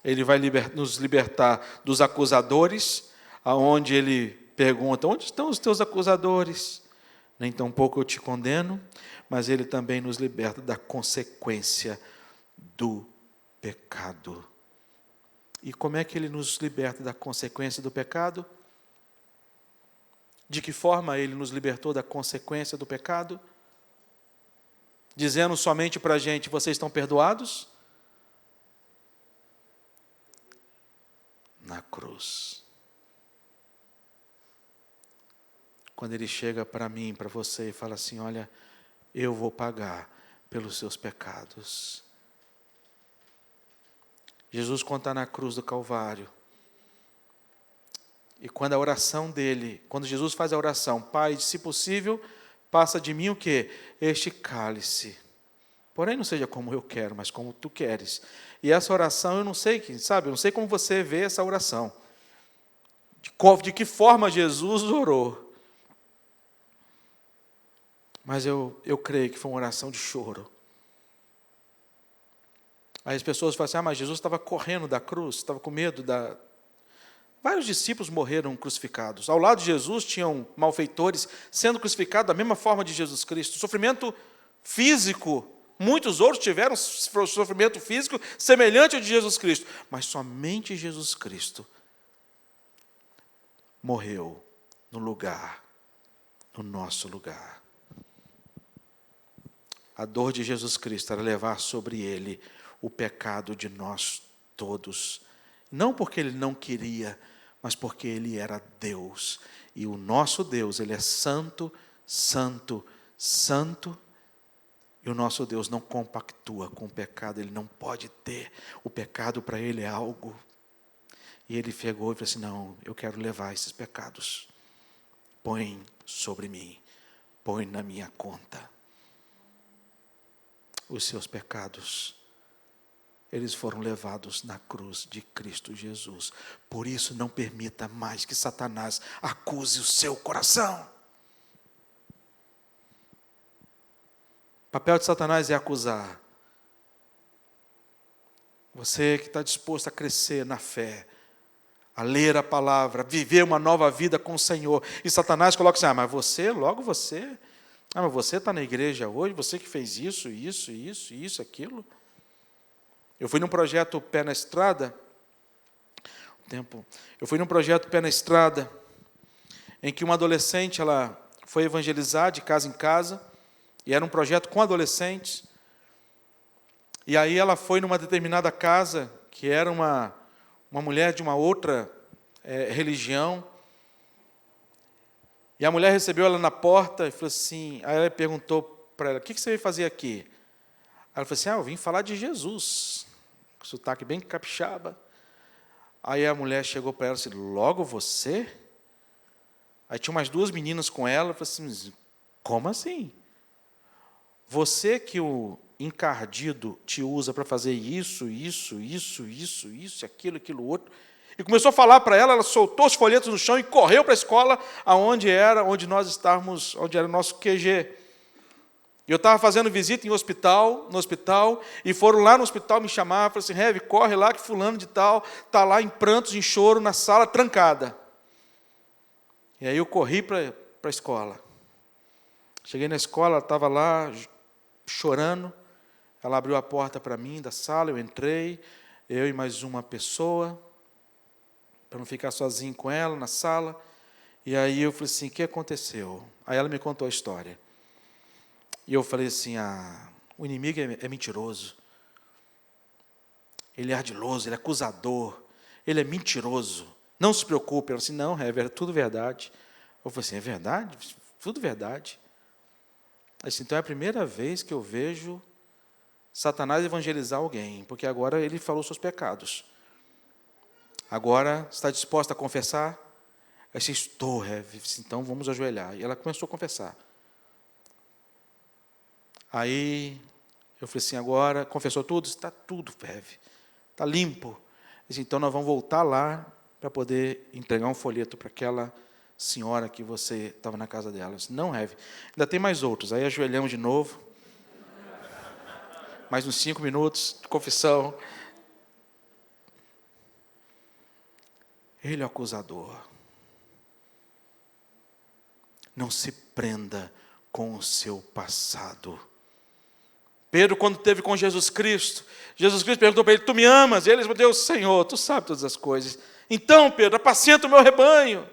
Ele vai nos libertar dos acusadores, aonde Ele pergunta: onde estão os teus acusadores? Nem tampouco eu te condeno, mas Ele também nos liberta da consequência do pecado. E como é que Ele nos liberta da consequência do pecado? De que forma Ele nos libertou da consequência do pecado? Dizendo somente para a gente: vocês estão perdoados? Na cruz. Quando Ele chega para mim, para você, e fala assim: olha, eu vou pagar pelos seus pecados. Jesus, quando está na cruz do Calvário, e quando a oração dele, quando Jesus faz a oração: Pai, se possível, passa de mim o quê? Este cálice. Porém, não seja como eu quero, mas como tu queres. E essa oração, eu não sei, eu não sei como você vê essa oração. De que forma Jesus orou. Mas eu creio que foi uma oração de choro. Aí as pessoas falam assim: mas Jesus estava correndo da cruz, estava com medo da... Vários discípulos morreram crucificados. Ao lado de Jesus tinham malfeitores sendo crucificados da mesma forma de Jesus Cristo. Sofrimento físico. Muitos outros tiveram sofrimento físico semelhante ao de Jesus Cristo. Mas somente Jesus Cristo morreu no nosso lugar. A dor de Jesus Cristo era levar sobre Ele o pecado de nós todos. Não porque Ele não queria, mas porque Ele era Deus. E o nosso Deus, Ele é santo, santo, santo. E o nosso Deus não compactua com o pecado. Ele não pode ter. O pecado para Ele é algo. E Ele pegou e falou assim: não, eu quero levar esses pecados. Põe sobre mim. Põe na minha conta. Os seus pecados, eles foram levados na cruz de Cristo Jesus. Por isso, não permita mais que Satanás acuse o seu coração. O papel de Satanás é acusar. Você que está disposto a crescer na fé, a ler a palavra, a viver uma nova vida com o Senhor. E Satanás coloca assim: mas você, logo você... mas você está na igreja hoje, você que fez isso, aquilo. Eu fui num projeto Pé na Estrada, em que uma adolescente, ela foi evangelizar de casa em casa, E era um projeto com adolescentes. E aí ela foi numa determinada casa, que era uma mulher de uma outra religião. E a mulher recebeu ela na porta e falou assim, aí ela perguntou para ela, o que você veio fazer aqui? Ela falou assim, eu vim falar de Jesus. Com sotaque bem capixaba. Aí a mulher chegou para ela e disse, logo você? Aí tinha umas 2 meninas com ela, falou assim, como assim? Você que o encardido te usa para fazer isso, aquilo, outro. E começou a falar para ela, ela soltou os folhetos no chão e correu para a escola onde nós estávamos, onde era o nosso QG. Eu estava fazendo visita no hospital, e foram lá no hospital me chamar, falaram assim, Heavy, corre lá que fulano de tal está lá em prantos, em choro, na sala, trancada. E aí eu corri para a escola. Cheguei na escola, ela estava lá chorando, ela abriu a porta para mim da sala, eu entrei, eu e mais uma pessoa, para não ficar sozinho com ela na sala, e aí eu falei assim, o que aconteceu? Aí ela me contou a história. E eu falei assim, o inimigo é mentiroso, ele é ardiloso, ele é acusador, ele é mentiroso, não se preocupe. Ela disse, não, é tudo verdade. Eu falei assim, é verdade? Tudo verdade. Ela disse, então é a primeira vez que eu vejo Satanás evangelizar alguém, porque agora ele falou seus pecados. Agora, está disposta a confessar? Eu disse, estou, então vamos ajoelhar. E ela começou a confessar. Aí, eu falei assim, agora, confessou tudo? Está tudo, está limpo. Disse, então nós vamos voltar lá para poder entregar um folheto para aquela senhora que você estava na casa dela. Eu disse, não, ainda tem mais outros. Aí ajoelhamos de novo. Mais uns 5 minutos de confissão. Ele é o acusador. Não se prenda com o seu passado. Pedro, quando esteve com Jesus Cristo perguntou para ele, tu me amas? E ele respondeu, Senhor, tu sabes todas as coisas. Então, Pedro, apacenta o meu rebanho.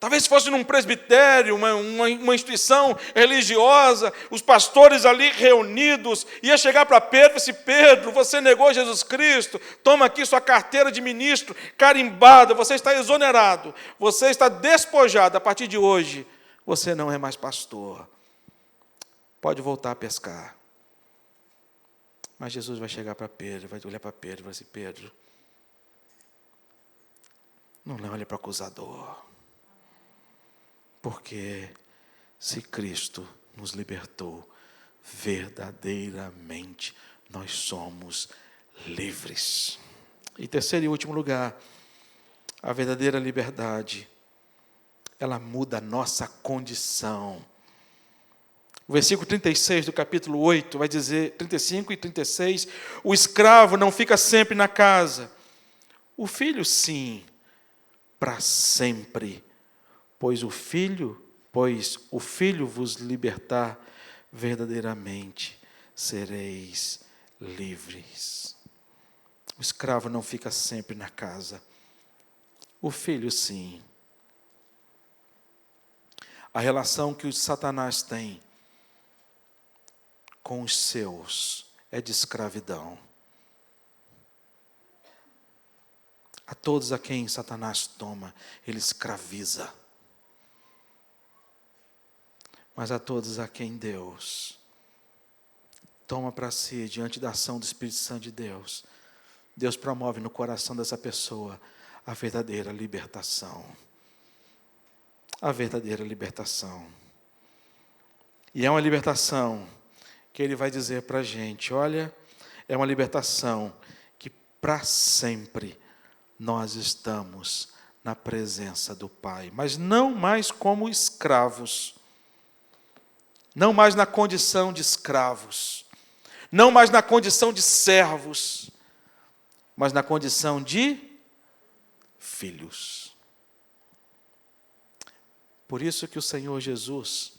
Talvez fosse num presbitério, uma instituição religiosa, os pastores ali reunidos, ia chegar para Pedro e disse, Pedro, você negou Jesus Cristo, toma aqui sua carteira de ministro, carimbada, você está exonerado, você está despojado, a partir de hoje, você não é mais pastor. Pode voltar a pescar. Mas Jesus vai chegar para Pedro, vai olhar para Pedro e vai dizer, Pedro, não olhe para o acusador. Porque se Cristo nos libertou, verdadeiramente nós somos livres. E terceiro e último lugar, a verdadeira liberdade, ela muda a nossa condição. O versículo 36 do capítulo 8 vai dizer, 35 e 36, o escravo não fica sempre na casa, o filho sim, para sempre. Pois o filho vos libertar, verdadeiramente sereis livres. O escravo não fica sempre na casa. O filho, sim. A relação que o Satanás tem com os seus é de escravidão. A todos a quem Satanás toma, ele escraviza. Mas a todos a quem Deus toma para si, diante da ação do Espírito Santo de Deus, Deus promove no coração dessa pessoa a verdadeira libertação. A verdadeira libertação. E é uma libertação que Ele vai dizer para a gente, olha, é uma libertação que para sempre nós estamos na presença do Pai, mas não mais como escravos, não mais na condição de escravos, não mais na condição de servos, mas na condição de filhos. Por isso que o Senhor Jesus,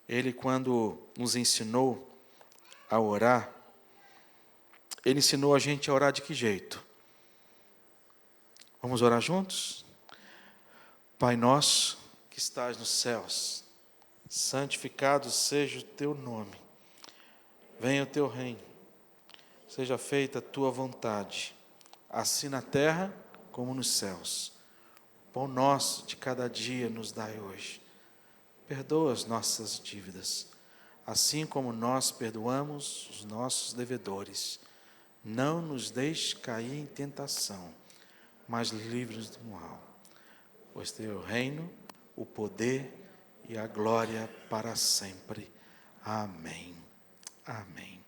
Ele quando nos ensinou a orar, Ele ensinou a gente a orar de que jeito? Vamos orar juntos? Pai nosso, que estás nos céus, santificado seja o teu nome. Venha o teu reino. Seja feita a tua vontade, assim na terra como nos céus. O pão nosso de cada dia nos dai hoje. Perdoa as nossas dívidas, assim como nós perdoamos os nossos devedores. Não nos deixes cair em tentação, mas livre-nos do mal. Pois teu é o reino, o poder e a glória para sempre. Amém. Amém.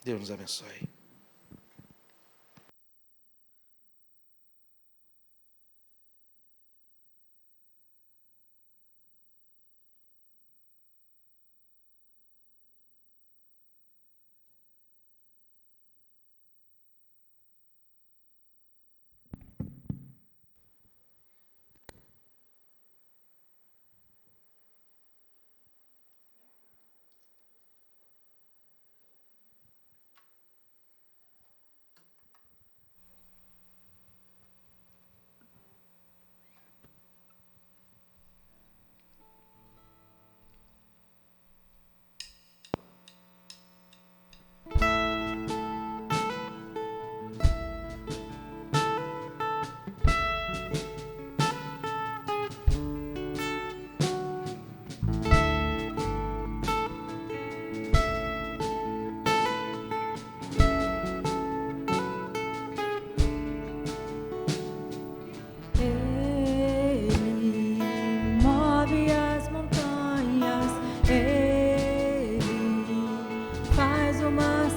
Deus nos abençoe. Suas mãos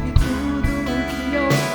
e tudo o que eu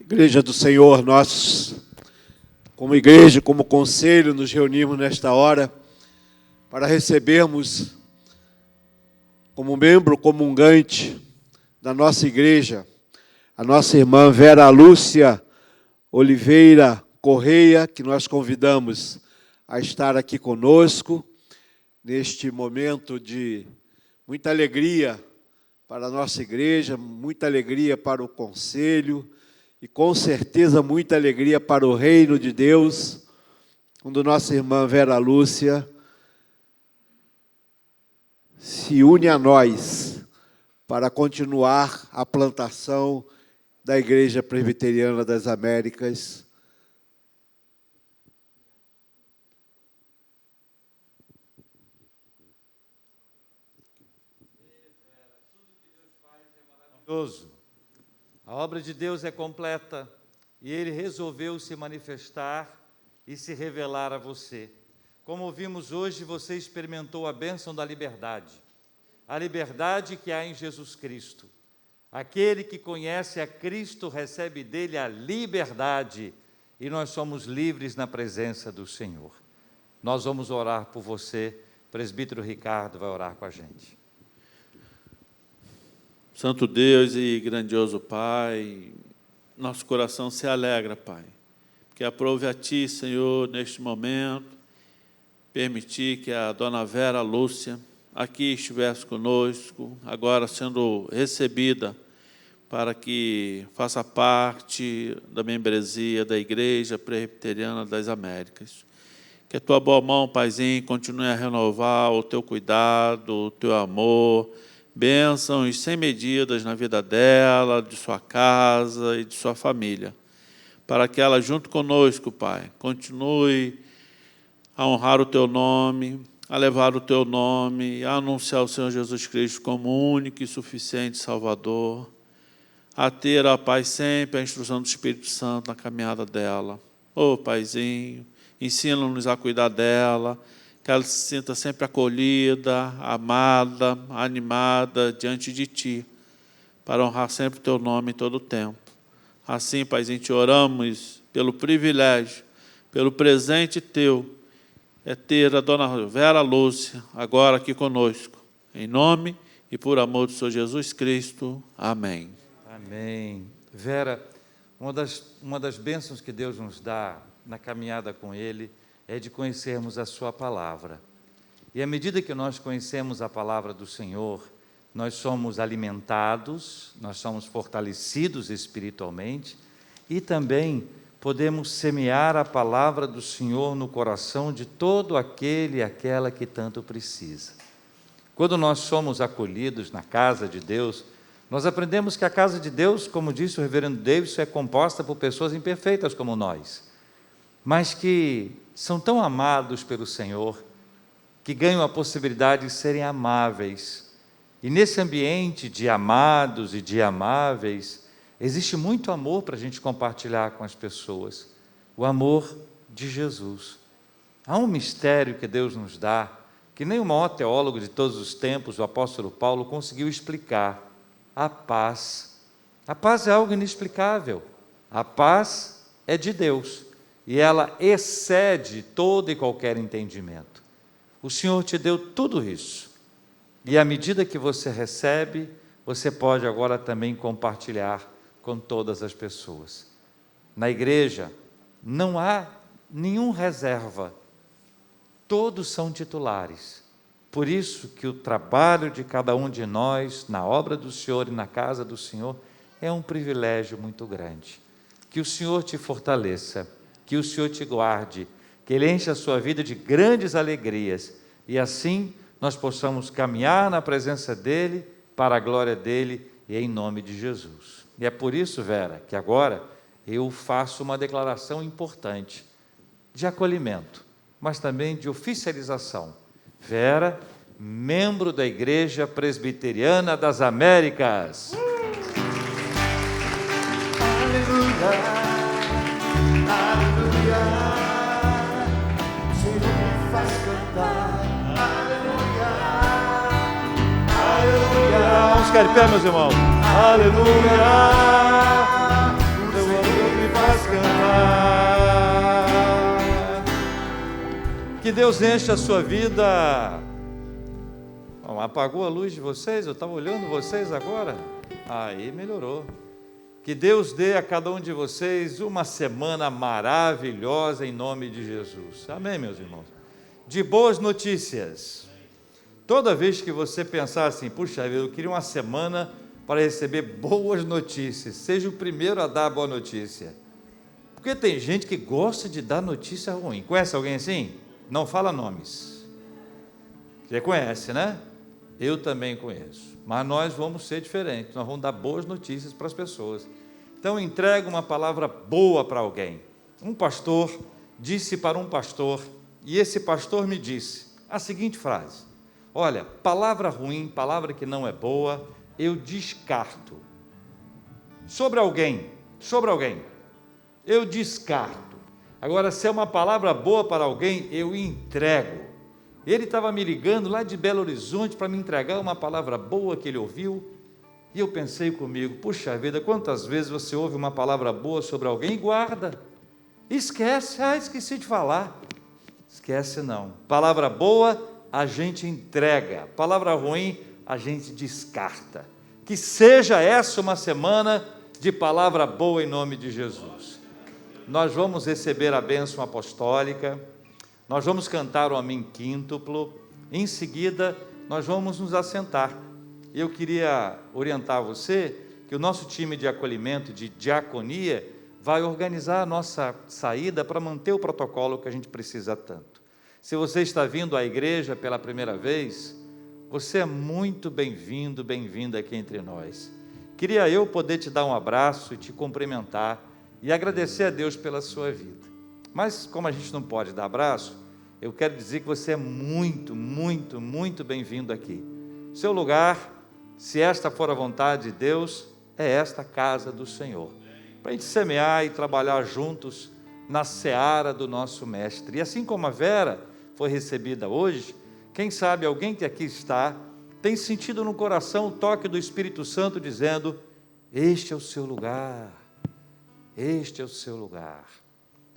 Igreja do Senhor, nós, como igreja, como conselho, nos reunimos nesta hora para recebermos, como membro comungante da nossa igreja, a nossa irmã Vera Lúcia Oliveira Correia, que nós convidamos a estar aqui conosco, neste momento de muita alegria para a nossa igreja, muita alegria para o conselho, e com certeza muita alegria para o reino de Deus, quando nossa irmã Vera Lúcia se une a nós para continuar a plantação da Igreja Presbiteriana das Américas. A obra de Deus é completa e Ele resolveu se manifestar e se revelar a você. Como ouvimos hoje, você experimentou a bênção da liberdade. A liberdade que há em Jesus Cristo. Aquele que conhece a Cristo recebe dele a liberdade e nós somos livres na presença do Senhor. Nós vamos orar por você. O presbítero Ricardo vai orar com a gente. Santo Deus e grandioso Pai, nosso coração se alegra, Pai, que aprove a Ti, Senhor, neste momento, permitir que a dona Vera Lúcia aqui estivesse conosco, agora sendo recebida para que faça parte da membresia da Igreja Presbiteriana das Américas. Que a Tua boa mão, Paizinho, continue a renovar o Teu cuidado, o Teu amor, bênçãos sem medidas na vida dela, de sua casa e de sua família, para que ela, junto conosco, Pai, continue a honrar o Teu nome, a levar o Teu nome, a anunciar o Senhor Jesus Cristo como único e suficiente Salvador, a ter, ó Pai, sempre a instrução do Espírito Santo na caminhada dela. Ô Paizinho, ensina-nos a cuidar dela, que ela se sinta sempre acolhida, amada, animada diante de Ti, para honrar sempre o Teu nome em todo o tempo. Assim, Paizinho, Te oramos pelo privilégio, pelo presente Teu, é ter a dona Vera Lúcia agora aqui conosco. Em nome e por amor do Senhor Jesus Cristo. Amém. Amém. Vera, uma das bênçãos que Deus nos dá na caminhada com Ele é de conhecermos a sua palavra. E à medida que nós conhecemos a palavra do Senhor, nós somos alimentados, nós somos fortalecidos espiritualmente e também podemos semear a palavra do Senhor no coração de todo aquele e aquela que tanto precisa. Quando nós somos acolhidos na casa de Deus, nós aprendemos que a casa de Deus, como disse o reverendo Davidson, é composta por pessoas imperfeitas como nós, mas que são tão amados pelo Senhor, que ganham a possibilidade de serem amáveis. E nesse ambiente de amados e de amáveis, existe muito amor para a gente compartilhar com as pessoas. O amor de Jesus. Há um mistério que Deus nos dá, que nem o maior teólogo de todos os tempos, o apóstolo Paulo, conseguiu explicar. A paz. A paz é algo inexplicável. A paz é de Deus. E ela excede todo e qualquer entendimento. O Senhor te deu tudo isso. E à medida que você recebe, você pode agora também compartilhar com todas as pessoas. Na igreja, não há nenhum reserva. Todos são titulares. Por isso que o trabalho de cada um de nós, na obra do Senhor e na casa do Senhor, é um privilégio muito grande. Que o Senhor te fortaleça, que o Senhor te guarde, que Ele enche a sua vida de grandes alegrias, e assim nós possamos caminhar na presença dEle, para a glória dEle, e em nome de Jesus. E é por isso, Vera, que agora eu faço uma declaração importante, de acolhimento, mas também de oficialização. Vera, membro da Igreja Presbiteriana das Américas. Aleluia. Aleluia, Senhor me faz cantar. Aleluia, aleluia. Vamos ficar de pé, meus irmãos. Aleluia, o Senhor Que Deus enche a sua vida. Bom, apagou a luz de vocês? Eu estava olhando vocês agora. Aí melhorou. Que Deus dê a cada um de vocês uma semana maravilhosa em nome de Jesus. Amém, meus irmãos? De boas notícias. Toda vez que você pensar assim, puxa, eu queria uma semana para receber boas notícias, seja o primeiro a dar a boa notícia. Porque tem gente que gosta de dar notícia ruim. Conhece alguém assim? Não fala nomes. Você conhece, né? Eu também conheço. Mas nós vamos ser diferentes. Nós vamos dar boas notícias para as pessoas. Então, entrega uma palavra boa para alguém. Um pastor disse para um pastor, e esse pastor me disse a seguinte frase: olha, palavra ruim, palavra que não é boa, eu descarto. Sobre alguém, eu descarto. Agora, se é uma palavra boa para alguém, eu entrego. Ele estava me ligando lá de Belo Horizonte para me entregar uma palavra boa que ele ouviu, e eu pensei comigo, puxa vida, quantas vezes você ouve uma palavra boa sobre alguém e guarda? Esquece, esqueci de falar. Esquece não. Palavra boa, a gente entrega. Palavra ruim, a gente descarta. Que seja essa uma semana de palavra boa em nome de Jesus. Nós vamos receber a bênção apostólica, nós vamos cantar o Amém Quíntuplo, em seguida nós vamos nos assentar. Eu queria orientar você que o nosso time de acolhimento, de diaconia, vai organizar a nossa saída para manter o protocolo que a gente precisa tanto. Se você está vindo à igreja pela primeira vez, você é muito bem-vindo, bem-vinda aqui entre nós. Queria eu poder te dar um abraço e te cumprimentar e agradecer a Deus pela sua vida. Mas como a gente não pode dar abraço, eu quero dizer que você é muito, muito, muito bem-vindo aqui. Seu lugar, se esta for a vontade de Deus, é esta casa do Senhor, para a gente semear e trabalhar juntos na seara do nosso Mestre. E assim como a Vera foi recebida hoje, quem sabe alguém que aqui está, tem sentido no coração o toque do Espírito Santo dizendo, este é o seu lugar, este é o seu lugar.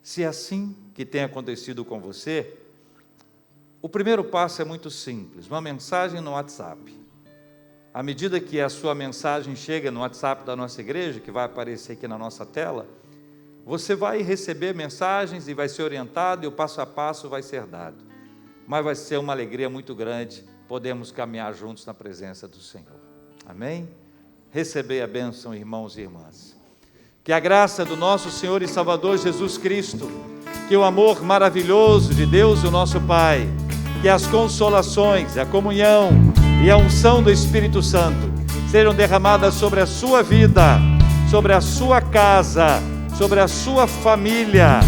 Se é assim que tem acontecido com você, o primeiro passo é muito simples, uma mensagem no WhatsApp. À medida que a sua mensagem chega no WhatsApp da nossa igreja, que vai aparecer aqui na nossa tela, você vai receber mensagens e vai ser orientado e o passo a passo vai ser dado. Mas vai ser uma alegria muito grande podermos caminhar juntos na presença do Senhor. Amém? Recebei a bênção, irmãos e irmãs. Que a graça do nosso Senhor e Salvador Jesus Cristo, que o amor maravilhoso de Deus, o nosso Pai, que as consolações, a comunhão e a unção do Espírito Santo sejam derramadas sobre a sua vida, sobre a sua casa, sobre a sua família,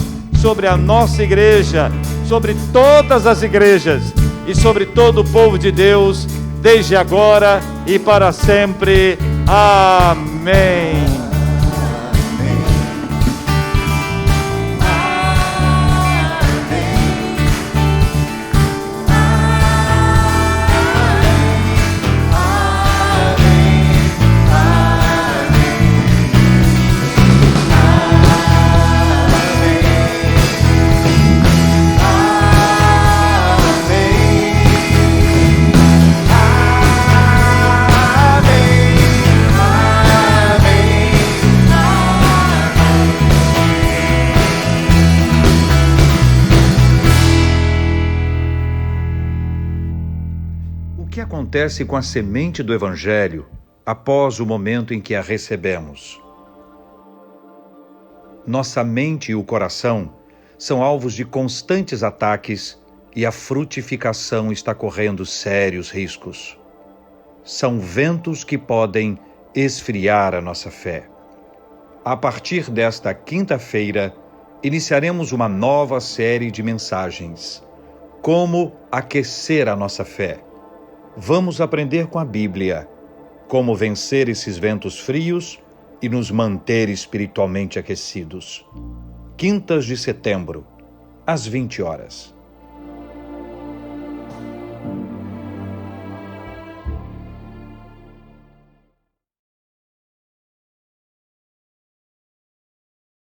sobre a nossa igreja, sobre todas as igrejas e sobre todo o povo de Deus, desde agora e para sempre. Amém. O que acontece com a semente do Evangelho após o momento em que a recebemos? Nossa mente e o coração são alvos de constantes ataques e a frutificação está correndo sérios riscos. São ventos que podem esfriar a nossa fé. A partir desta quinta-feira, iniciaremos uma nova série de mensagens. Como aquecer a nossa fé? Vamos aprender com a Bíblia como vencer esses ventos frios e nos manter espiritualmente aquecidos. Quintas de setembro, às 20 horas.